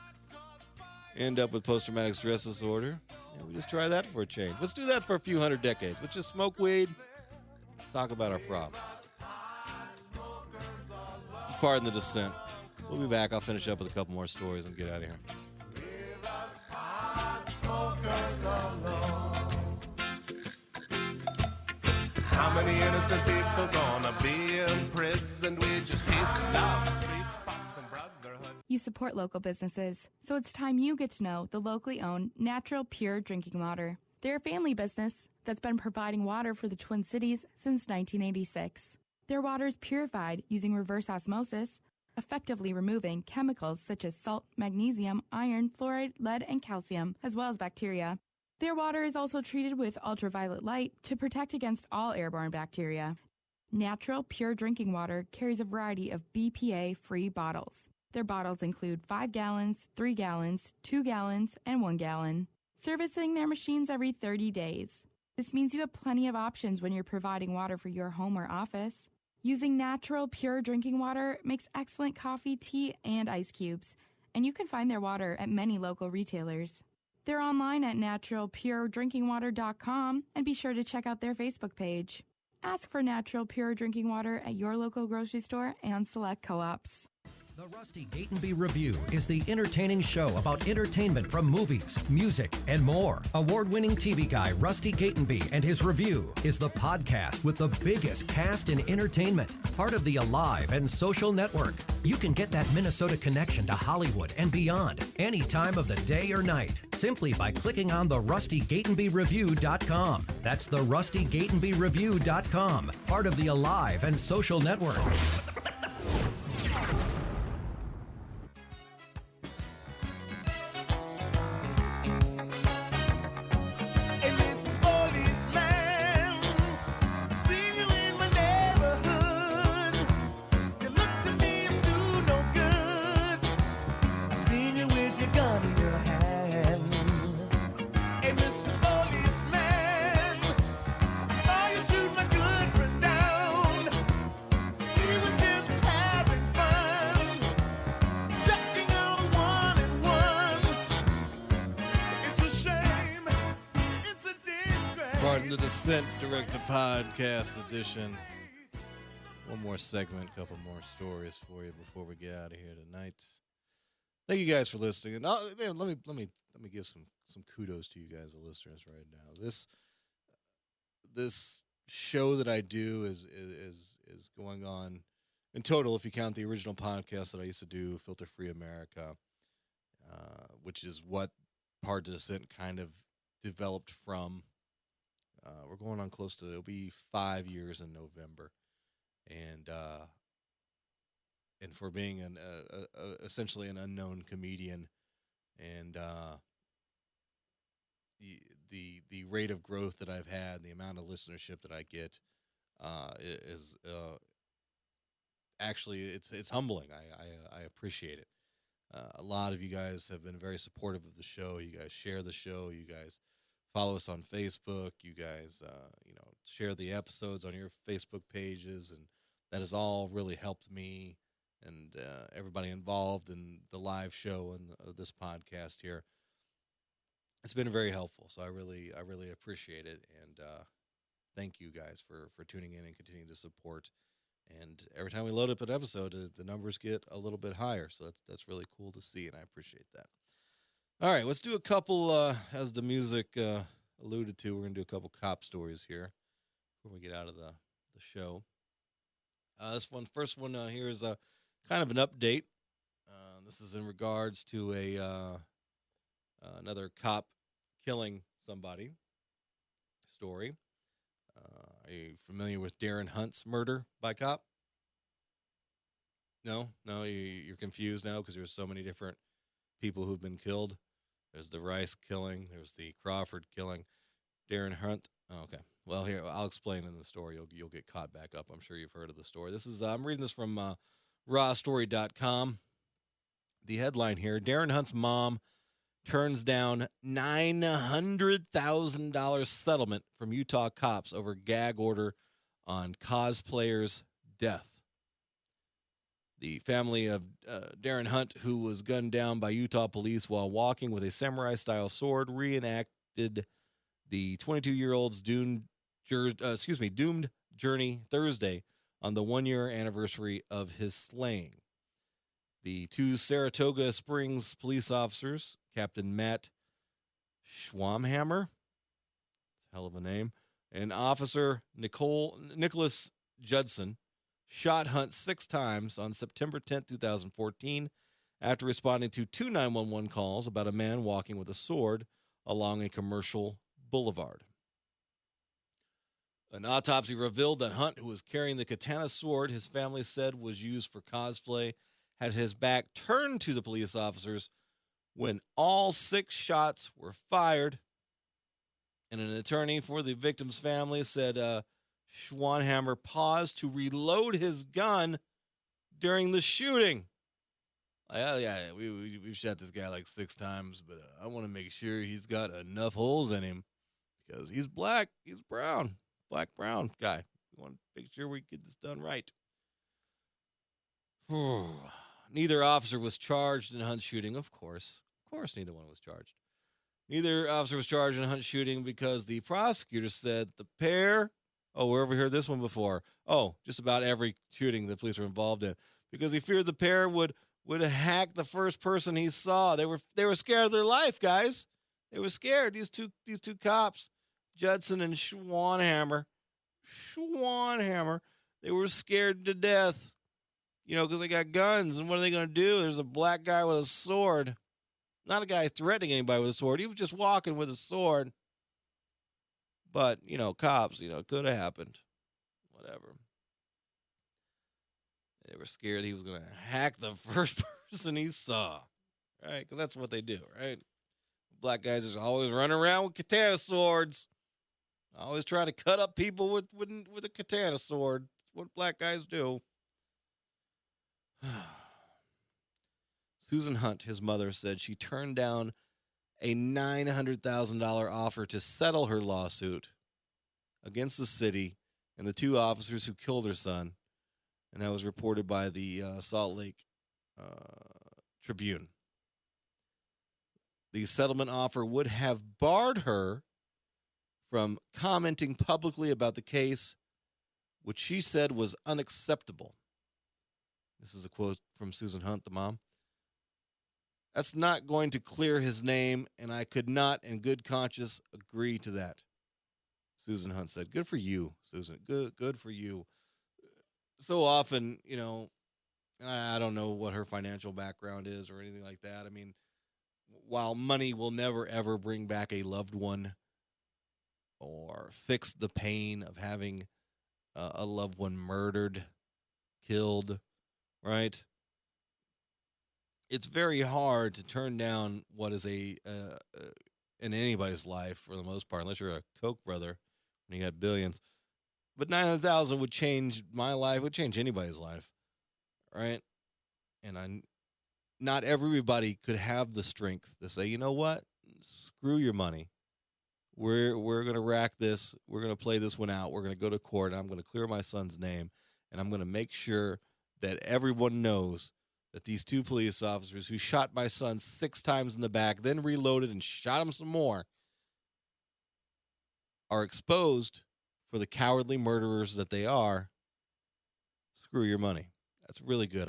[SPEAKER 2] end up with post-traumatic stress disorder. Yeah, we just try that for a change. Let's do that for a few hundred decades. Let's just smoke weed, talk about our problems. This is Pardon the Dissent. We'll be back. I'll finish up with a couple more stories and get out of here.
[SPEAKER 7] How many innocent people gonna be imprisoned? We just peace and love and street fight and brotherhood.
[SPEAKER 8] You support local businesses, so it's time you get to know the locally owned Natural Pure Drinking Water. They're a family business that's been providing water for the Twin Cities since 1986. Their water is purified using reverse osmosis, effectively removing chemicals such as salt, magnesium, iron, fluoride, lead, and calcium, as well as bacteria. Their water is also treated with ultraviolet light to protect against all airborne bacteria. Natural Pure Drinking Water carries a variety of BPA-free bottles. Their bottles include 5 gallons, 3 gallons, 2 gallons, and 1 gallon. Servicing their machines every 30 days. This means you have plenty of options when you're providing water for your home or office. Using Natural Pure Drinking Water makes excellent coffee, tea, and ice cubes, and you can find their water at many local retailers. They're online at naturalpuredrinkingwater.com, and be sure to check out their Facebook page. Ask for Natural Pure Drinking Water at your local grocery store and select co-ops.
[SPEAKER 9] The Rusty Gatenby Review is the entertaining show about entertainment from movies, music, and more. Award-winning TV guy Rusty Gatenby and his review is the podcast with the biggest cast in entertainment, part of the Alive and Social Network. You can get that Minnesota connection to Hollywood and beyond any time of the day or night simply by clicking on the RustyGatenbyReview.com. That's the RustyGatenbyReview.com, part of the Alive and Social Network.
[SPEAKER 2] Pardon the Dissent direct-to-podcast edition. One more segment, couple more stories for you before we get out of here tonight. Thank you guys for listening. And let me give some kudos to you guys, the listeners, right now. This show that I do is going on in total, if you count the original podcast that I used to do, Filter Free America, which is what Pardon the Dissent kind of developed from. We're going on close to, it'll be 5 years in November. And for being essentially an unknown comedian, and the rate of growth that I've had, the amount of listenership that I get, is actually it's humbling. I appreciate it. A lot of you guys have been very supportive of the show. You guys share the show. You guys follow us on Facebook. You guys, share the episodes on your Facebook pages, and that has all really helped me and everybody involved in the live show and this podcast here. It's been very helpful, so I really appreciate it, and thank you guys for tuning in and continuing to support. And every time we load up an episode, the numbers get a little bit higher, so that's really cool to see, and I appreciate that. All right, let's do a couple, as the music alluded to, we're going to do a couple cop stories here before we get out of the show. First one here is a kind of an update. This is in regards to another cop killing somebody story. Are you familiar with Darren Hunt's murder by cop? No, you're confused now because there's so many different people who've been killed. There's the Rice killing. There's the Crawford killing. Darren Hunt Okay. Well, here, I'll explain in the story. You'll get caught back up. I'm sure you've heard of the story. This is I'm reading this from rawstory.com. The headline here, Darren Hunt's mom turns down $900,000 settlement from Utah cops over gag order on cosplayer's death. The family of Darren Hunt, who was gunned down by Utah police while walking with a samurai-style sword, reenacted the 22-year-old's doomed journey Thursday on the one-year anniversary of his slaying. The two Saratoga Springs police officers, Captain Matt Schwamhammer, that's a hell of a name, and Officer Nicholas Judson, shot Hunt 6 times on September 10, 2014, after responding to 2 911 calls about a man walking with a sword along a commercial boulevard. An autopsy revealed that Hunt, who was carrying the katana sword his family said was used for cosplay, had his back turned to the police officers when all 6 shots were fired. And an attorney for the victim's family said Schwanhammer paused to reload his gun during the shooting. We've shot this guy like 6 times, but I want to make sure he's got enough holes in him because he's black, he's brown, black-brown guy. We want to make sure we get this done right. Neither officer was charged in Hunt's shooting, of course. Of course, neither one was charged. Neither officer was charged in Hunt's shooting because the prosecutor said the pair... Oh, where have we heard this one before? Oh, just about every shooting the police were involved in. Because he feared the pair would hack the first person he saw. They were scared of their life, guys. They were scared. These two cops, Judson and Schwanhammer, they were scared to death. You know, because they got guns, and what are they going to do? There's a black guy with a sword. Not a guy threatening anybody with a sword. He was just walking with a sword. But, you know, cops, it could have happened. Whatever. They were scared he was going to hack the first person he saw. Right? Because that's what they do, right? Black guys are always running around with katana swords. Always trying to cut up people with a katana sword. That's what black guys do. Susan Hunt, his mother, said she turned down a $900,000 offer to settle her lawsuit against the city and the 2 officers who killed her son, and that was reported by the Salt Lake Tribune. The settlement offer would have barred her from commenting publicly about the case, which she said was unacceptable. This is a quote from Susan Hunt, the mom. That's not going to clear his name, and I could not, in good conscience, agree to that. Susan Hunt said, good for you, Susan. Good for you. So often, I don't know what her financial background is or anything like that. I mean, while money will never, ever bring back a loved one or fix the pain of having a loved one murdered, killed, right? It's very hard to turn down what is in anybody's life for the most part, unless you're a Koch brother and you got billions. But $900,000 would change my life, would change anybody's life, right? And not everybody could have the strength to say, you know what, screw your money. We're going to rack this. We're going to play this one out. We're going to go to court. And I'm going to clear my son's name, and I'm going to make sure that everyone knows that these 2 police officers who shot my son 6 times in the back, then reloaded and shot him some more, are exposed for the cowardly murderers that they are. Screw your money. That's really good.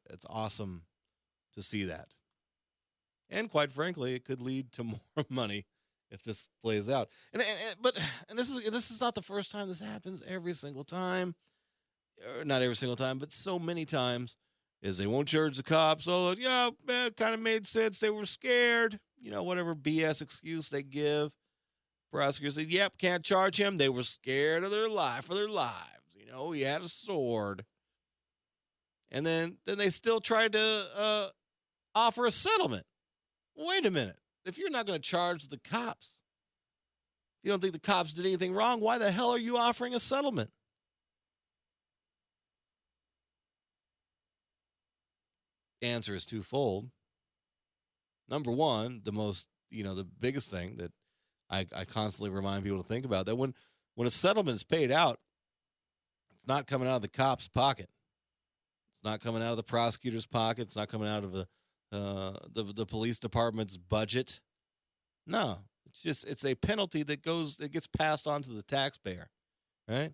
[SPEAKER 2] It's awesome to see that. And quite frankly, it could lead to more money if this plays out. But this is not the first time this happens. Every single time, or not every single time, but so many times, is they won't charge the cops. Oh, yeah, it kind of made sense. They were scared. Whatever BS excuse they give. Prosecutors say, yep, can't charge him. They were scared of their life, for their lives. He had a sword. And then they still tried to offer a settlement. Wait a minute. If you're not going to charge the cops, If you don't think the cops did anything wrong, why the hell are you offering a settlement? Answer is twofold. Number one, the biggest thing that I constantly remind people to think about, that when a settlement is paid out, it's not coming out of the cop's pocket. It's not coming out of the prosecutor's pocket. It's not coming out of the police department's budget. No, it's a penalty that gets passed on to the taxpayer, right?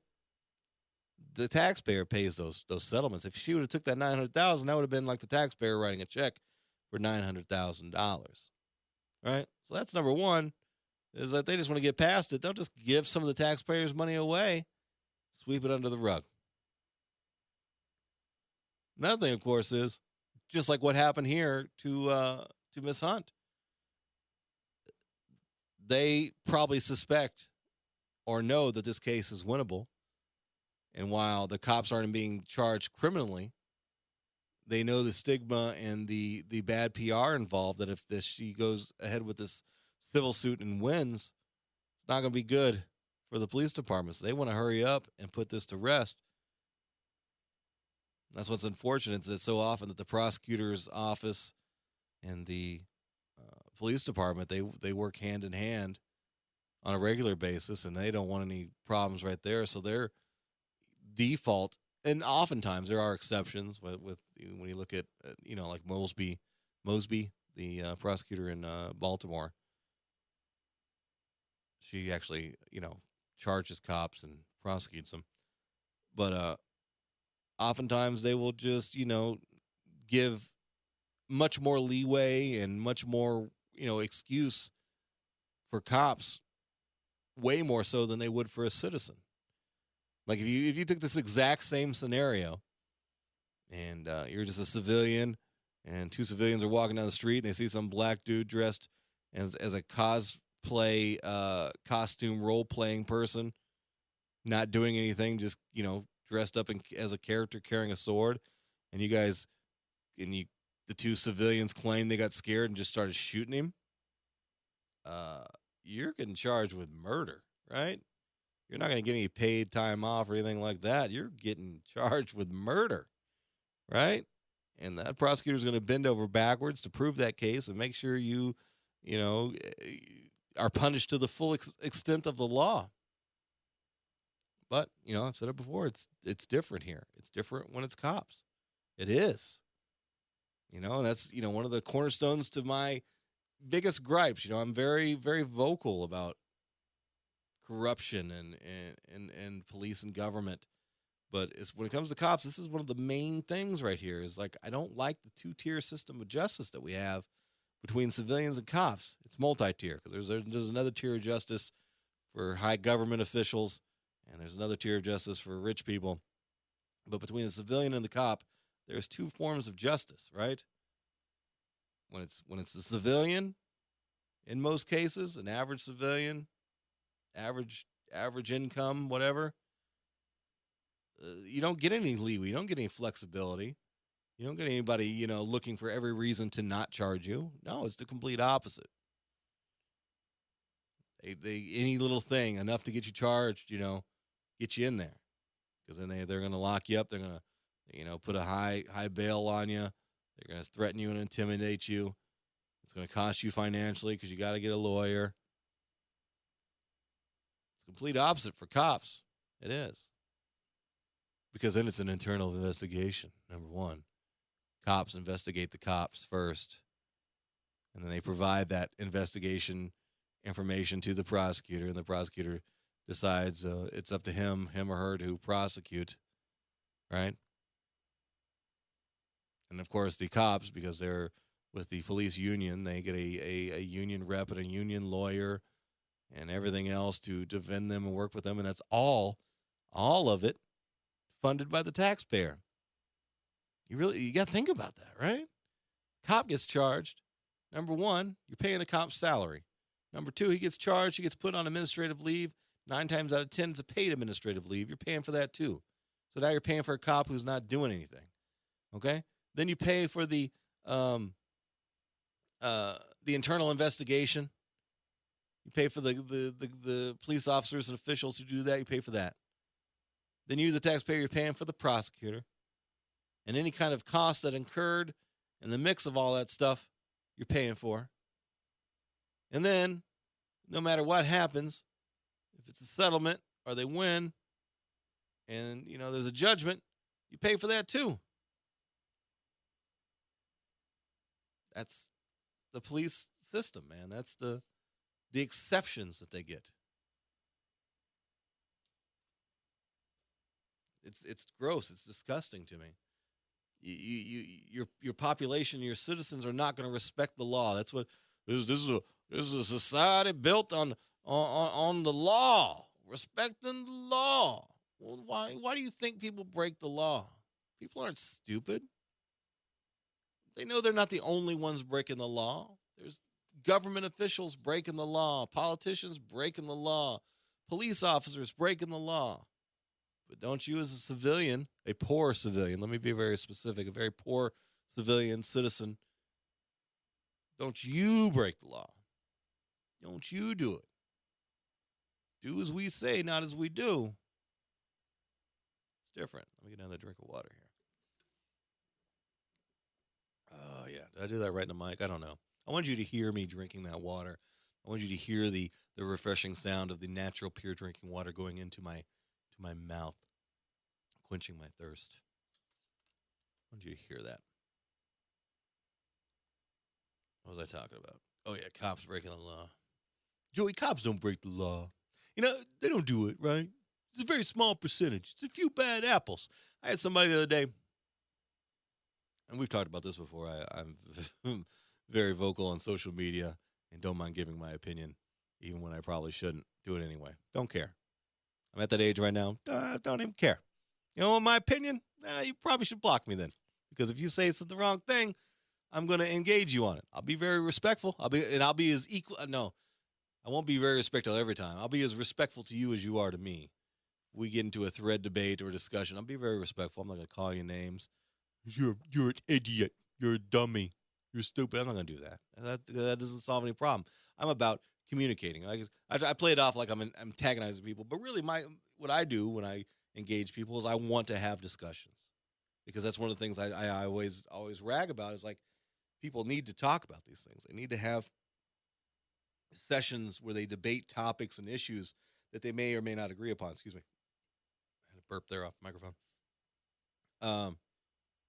[SPEAKER 2] The taxpayer pays those settlements. If she would have took that $900,000, that would have been like the taxpayer writing a check for $900,000, right? So that's number one, is that they just want to get past it. They'll just give some of the taxpayers' money away, sweep it under the rug. Another thing, of course, is just like what happened here to Miss Hunt. They probably suspect or know that this case is winnable. And while the cops aren't being charged criminally, they know the stigma and the bad PR involved, that if she goes ahead with this civil suit and wins, it's not going to be good for the police department. So they want to hurry up and put this to rest. That's what's unfortunate, is that so often that the prosecutor's office and the police department, they work hand in hand on a regular basis, and they don't want any problems right there. So their default, and oftentimes there are exceptions with when you look at like Mosby, the prosecutor in Baltimore. She actually charges cops and prosecutes them, but oftentimes they will just give much more leeway and much more excuse for cops, way more so than they would for a citizen. Like if you took this exact same scenario and you're just a civilian and two civilians are walking down the street and they see some black dude dressed as a cosplay costume role-playing person, not doing anything, just dressed up as a character carrying a sword, and the two civilians claim they got scared and just started shooting him, you're getting charged with murder, right? You're not going to get any paid time off or anything like that. You're getting charged with murder, right? And that prosecutor is going to bend over backwards to prove that case and make sure you are punished to the full extent of the law. But, I've said it before, it's different here. It's different when it's cops. It is. And that's, one of the cornerstones to my biggest gripes. I'm very, very vocal about corruption and police and government. But when it comes to cops, this is one of the main things right here, is like, I don't like the two-tier system of justice that we have between civilians and cops. It's multi-tier, because there's another tier of justice for high government officials, and there's another tier of justice for rich people. But between the civilian and the cop, there's two forms of justice, right? When it's a civilian, in most cases, an average civilian, average income, whatever, you don't get any leeway. You don't get any flexibility. You don't get anybody, looking for every reason to not charge you. No, it's the complete opposite. They any little thing enough to get you charged, get you in there, because then they're going to lock you up. They're going to, put a high bail on you. They're going to threaten you and intimidate you. It's going to cost you financially because you got to get a lawyer. It's the complete opposite for cops. It is. Because then it's an internal investigation, number one. Cops investigate the cops first, and then they provide that investigation information to the prosecutor, and the prosecutor decides it's up to him or her to prosecute, right? And, of course, the cops, because they're with the police union, they get a union rep and a union lawyer and everything else to defend them and work with them, and that's all of it funded by the taxpayer. You got to think about that, right? Cop gets charged. Number one, you're paying a cop's salary. Number two, he gets charged. He gets put on administrative leave. 9 times out of 10, it's a paid administrative leave. You're paying for that too. So now you're paying for a cop who's not doing anything. Okay? Then you pay for the internal investigation. You pay for the police officers and officials who do that. You pay for that. Then you, the taxpayer, you're paying for the prosecutor. And any kind of cost that incurred in the mix of all that stuff, you're paying for. And then, no matter what happens, if it's a settlement or they win and, there's a judgment, you pay for that too. That's the police system, man. That's the exceptions that they get. It's gross. It's disgusting to me. Your population, your citizens are not going to respect the law. That's what this is a society built on the law, respecting the law. Well, why do you think people break the law? People aren't stupid. They know they're not the only ones breaking the law. There's government officials breaking the law, politicians breaking the law, police officers breaking the law. But don't you as a civilian, a poor civilian, let me be very specific, a very poor civilian citizen, don't you break the law. Don't you do it. Do as we say, not as we do. It's different. Let me get another drink of water here. Oh, yeah. Did I do that right in the mic? I don't know. I wanted you to hear me drinking that water. I wanted you to hear the refreshing sound of the natural, pure drinking water going into my mouth, quenching my thirst. I wanted you to hear that. What was I talking about? Oh, yeah, cops breaking the law. Joey, cops don't break the law. They don't do it, right? It's a very small percentage. It's a few bad apples. I had somebody the other day, and we've talked about this before. I'm very vocal on social media and don't mind giving my opinion, even when I probably shouldn't. Do it anyway. Don't care. I'm at that age right now. Don't even care. You know what my opinion? You probably should block me then. Because if you say it's the wrong thing, I'm going to engage you on it. I'll be very respectful. I'll be as equal. No, I won't be very respectful every time. I'll be as respectful to you as you are to me. We get into a thread debate or discussion, I'll be very respectful. I'm not going to call you names. You're an idiot. You're a dummy. You're stupid. I'm not going to do that. That doesn't solve any problem. I'm about communicating. I play it off like I'm antagonizing people, but really what I do when I engage people is I want to have discussions, because that's one of the things I always rag about is like people need to talk about these things. They need to have sessions where they debate topics and issues that they may or may not agree upon. Excuse me. I had a burp there off the microphone.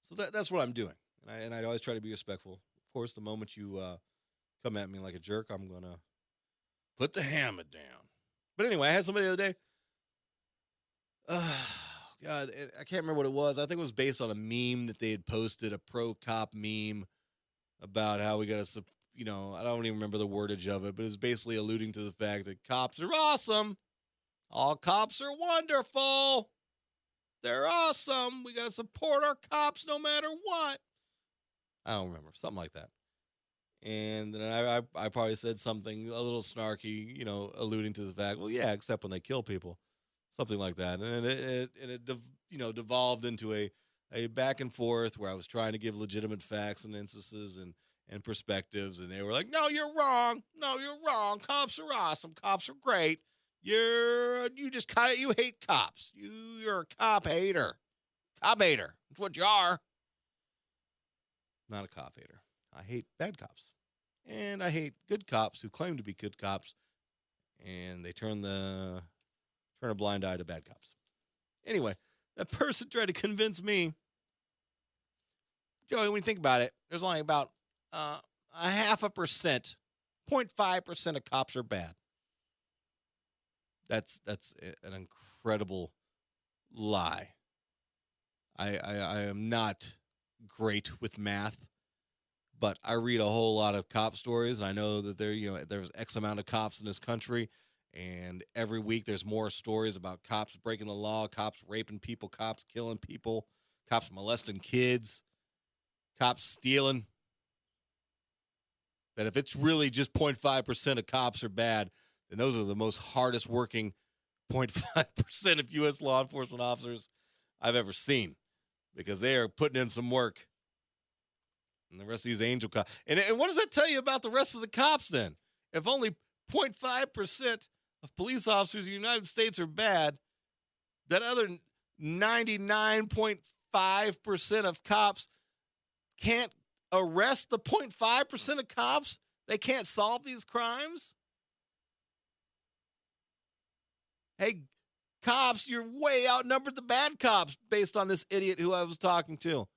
[SPEAKER 2] So that's what I'm doing. And I always try to be respectful. Of course, the moment you come at me like a jerk, I'm going to put the hammer down. But anyway, I had somebody the other day. God, I can't remember what it was. I think it was based on a meme that they had posted, a pro-cop meme about how we got to, I don't even remember the wordage of it, but it's basically alluding to the fact that cops are awesome. All cops are wonderful. They're awesome. We got to support our cops no matter what. I don't remember. Something like that. And then I probably said something a little snarky, alluding to the fact, well, yeah, except when they kill people. Something like that. And it devolved into a back and forth where I was trying to give legitimate facts and instances and perspectives. And they were like, no, you're wrong. No, you're wrong. Cops are awesome. Cops are great. You hate cops. You're a cop hater. Cop hater. That's what you are. Not a cop hater. I hate bad cops. And I hate good cops who claim to be good cops. And they turn a blind eye to bad cops. Anyway, that person tried to convince me, Joey, when you think about it, there's only about 0.5%, 0.5% of cops are bad. That's an incredible lie. I am not great with math, but I read a whole lot of cop stories, and I know that there's X amount of cops in this country, and every week there's more stories about cops breaking the law, cops raping people, cops killing people, cops molesting kids, cops stealing. That if it's really just 0.5% of cops are bad, then those are the most hardest working 0.5% of U.S. law enforcement officers I've ever seen, because they are putting in some work. And the rest of these angel cops. And what does that tell you about the rest of the cops then? If only 0.5% of police officers in the United States are bad, that other 99.5% of cops can't arrest the 0.5% of cops? They can't solve these crimes? Hey, cops, you're way outnumbered the bad cops based on this idiot who I was talking to.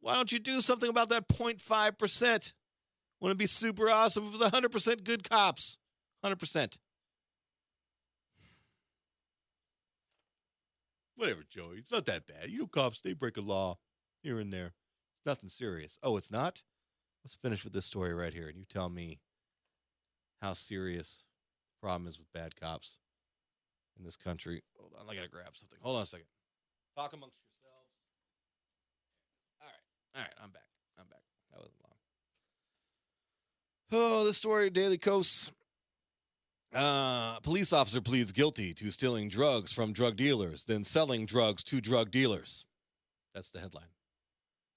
[SPEAKER 2] Why don't you do something about that 0.5%? Wouldn't it be super awesome if it was 100% good cops? 100%. Whatever, Joey. It's not that bad. You know, cops, they break a law here and there. It's nothing serious. Oh, it's not? Let's finish with this story right here, and you tell me how serious the problem is with bad cops in this country. Hold on, I got to grab something. Hold on a second. Talk amongst yourselves. All right, I'm back. That wasn't long. Oh, this story, Daily Coast. Police officer pleads guilty to stealing drugs from drug dealers, then selling drugs to drug dealers. That's the headline.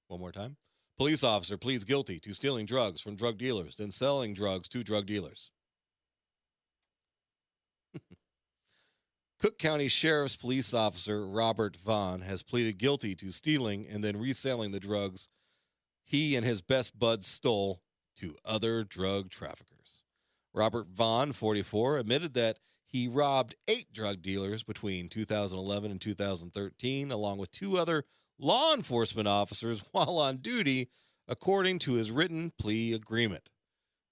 [SPEAKER 2] One more time. Police officer pleads guilty to stealing drugs from drug dealers, then selling drugs to drug dealers. Cook County Sheriff's Police Officer Robert Vaughn has pleaded guilty to stealing and then reselling the drugs he and his best buds stole to other drug traffickers. Robert Vaughn, 44, admitted that he robbed 8 drug dealers between 2011 and 2013, along with 2 other law enforcement officers while on duty, according to his written plea agreement.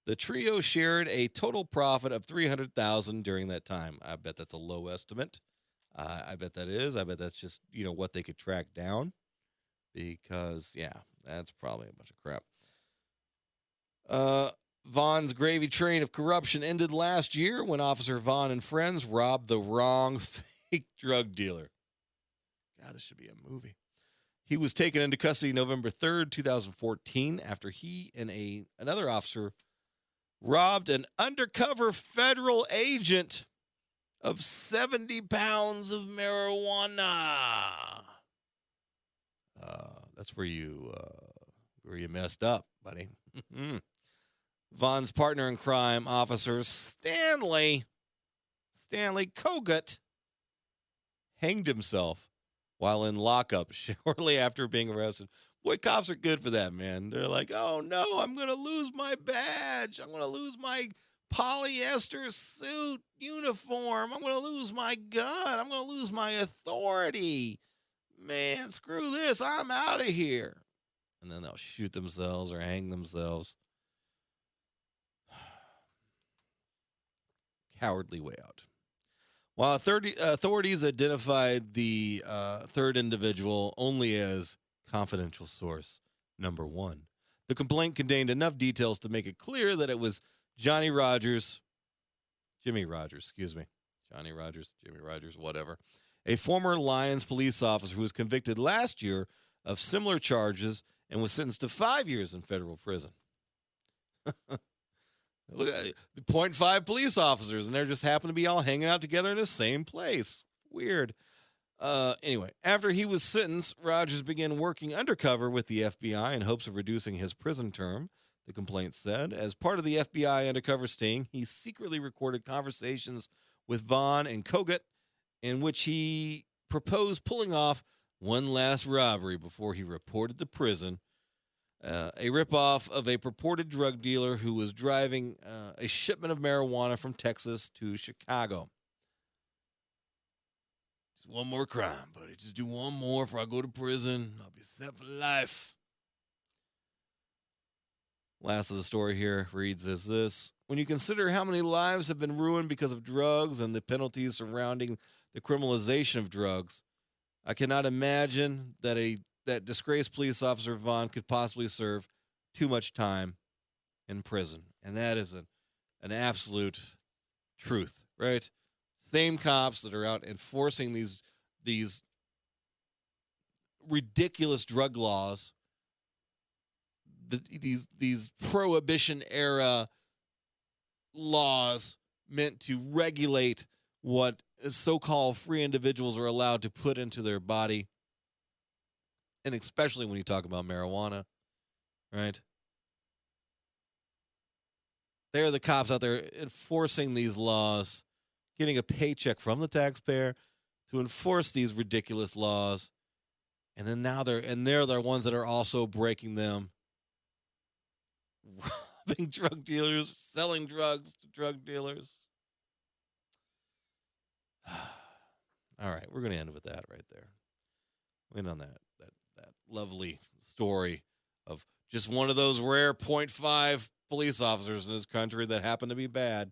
[SPEAKER 2] The trio shared a total profit of $300,000 during that time. I bet that's a low estimate. I bet that is. I bet that's just, what they could track down. Because, that's probably a bunch of crap. Vaughn's gravy train of corruption ended last year when Officer Vaughn and friends robbed the wrong fake drug dealer. God, this should be a movie. He was taken into custody November 3rd, 2014, after he and another officer robbed an undercover federal agent of 70 pounds of marijuana. That's where you messed up, buddy. Vaughn's partner in crime, Officer Stanley Koch, hanged himself while in lockup shortly after being arrested. Boy, cops are good for that, man. They're like, oh, no, I'm going to lose my badge. I'm going to lose my polyester suit uniform. I'm going to lose my gun. I'm going to lose my authority. Man, screw this. I'm out of here. And then they'll shoot themselves or hang themselves. Cowardly way out. While authorities identified the third individual only as confidential source number 1, the complaint contained enough details to make it clear that it was Jimmy Rogers, whatever, a former Lyons police officer who was convicted last year of similar charges and was sentenced to 5 years in federal prison. Look at the 0.5 police officers, and they just happen to be all hanging out together in the same place. Weird. Anyway, after he was sentenced, Rogers began working undercover with the FBI in hopes of reducing his prison term, the complaint said. As part of the FBI undercover sting, he secretly recorded conversations with Vaughn and Koch in which he proposed pulling off one last robbery before he reported to prison. A ripoff of a purported drug dealer who was driving a shipment of marijuana from Texas to Chicago. Just one more crime, buddy. Just do one more before I go to prison. I'll be set for life. Last of the story here reads as this. When you consider how many lives have been ruined because of drugs and the penalties surrounding the criminalization of drugs, I cannot imagine that disgraced police officer Vaughn could possibly serve too much time in prison. And that is an absolute truth, right? Same cops that are out enforcing these ridiculous drug laws, these prohibition era laws meant to regulate what so-called free individuals are allowed to put into their body. And especially when you talk about marijuana, right? They're the cops out there enforcing these laws, getting a paycheck from the taxpayer to enforce these ridiculous laws. And then now they're the ones that are also breaking them, robbing drug dealers, selling drugs to drug dealers. All right, we're going to end with that right there. We end on that lovely story of just one of those rare 0.5 police officers in this country that happen to be bad,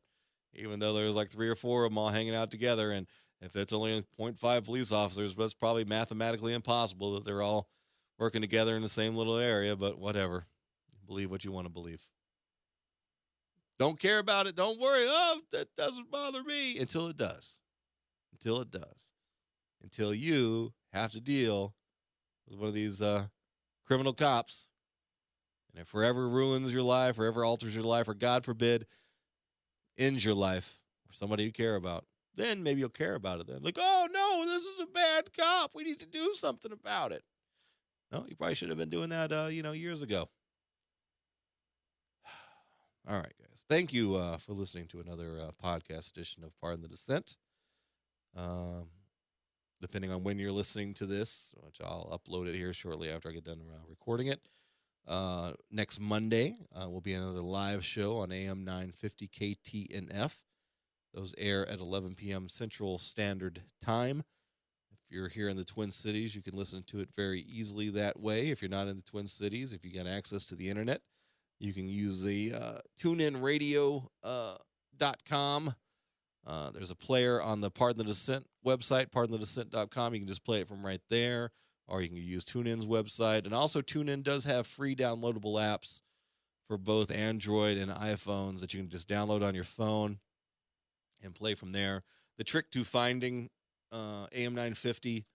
[SPEAKER 2] even though there's like 3 or 4 of them all hanging out together. And if it's only 0.5 police officers, but it's probably mathematically impossible that they're all working together in the same little area, but whatever. Believe what you want to believe. Don't care about it. Don't worry. Oh, that doesn't bother me until it does. Until it does. Until you have to deal with one of these criminal cops. And it forever ruins your life, forever alters your life, or God forbid, ends your life, or somebody you care about. Then maybe you'll care about it then. Like, oh, no, this is a bad cop. We need to do something about it. No, you probably should have been doing that, years ago. All right, guys. Thank you for listening to another podcast edition of Pardon the Dissent. Depending on when you're listening to this, which I'll upload it here shortly after I get done recording it. Next Monday will be another live show on AM 950 KTNF. Those air at 11 p.m. Central Standard Time. If you're here in the Twin Cities, you can listen to it very easily that way. If you're not in the Twin Cities, if you got access to the internet, you can use the TuneInRadio.com. There's a player on the Pardon the Dissent website, PardonTheDissent.com. You can just play it from right there, or you can use TuneIn's website. And also, TuneIn does have free downloadable apps for both Android and iPhones that you can just download on your phone and play from there. The trick to finding AM 950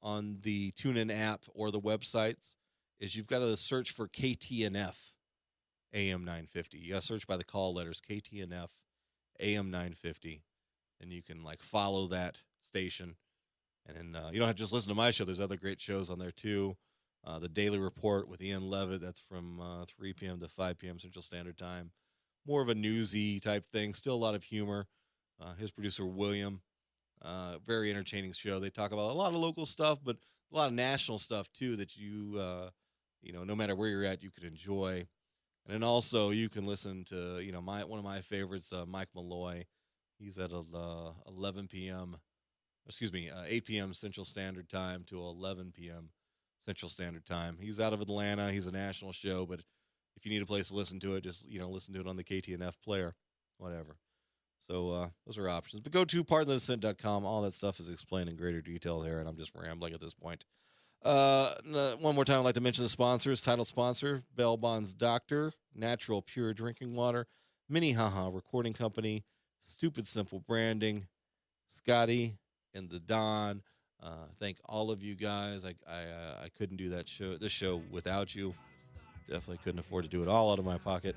[SPEAKER 2] on the TuneIn app or the websites is you've got to search for KTNF AM 950. You got to search by the call letters, KTNF AM 950, and you can follow that station. And then you don't have to just listen to my show. There's other great shows on there too. The Daily Report with Ian Levitt, that's from 3 p.m. to 5 p.m. Central Standard Time. More of a newsy type thing. Still a lot of humor. His producer, William, very entertaining show. They talk about a lot of local stuff, but a lot of national stuff too that you, no matter where you're at, you could enjoy. And then also you can listen to, one of my favorites, Mike Malloy. He's at 8 p.m. Central Standard Time to 11 p.m. Central Standard Time. He's out of Atlanta. He's a national show, but if you need a place to listen to it, just, listen to it on the KTNF player, whatever. So those are options. But go to PardonTheDissent.com. All that stuff is explained in greater detail there, and I'm just rambling at this point. One more time, I'd like to mention the sponsors. Title sponsor, Bell Bonds Doctor, Natural Pure Drinking Water, Minnehaha Recording Company, Stupid Simple Branding, Scotty and the Don. Thank all of you guys. I couldn't do this show without you. Definitely couldn't afford to do it all out of my pocket.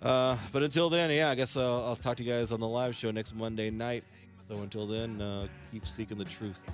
[SPEAKER 2] But until then, I guess I'll talk to you guys on the live show next Monday night. So until then, keep seeking the truth.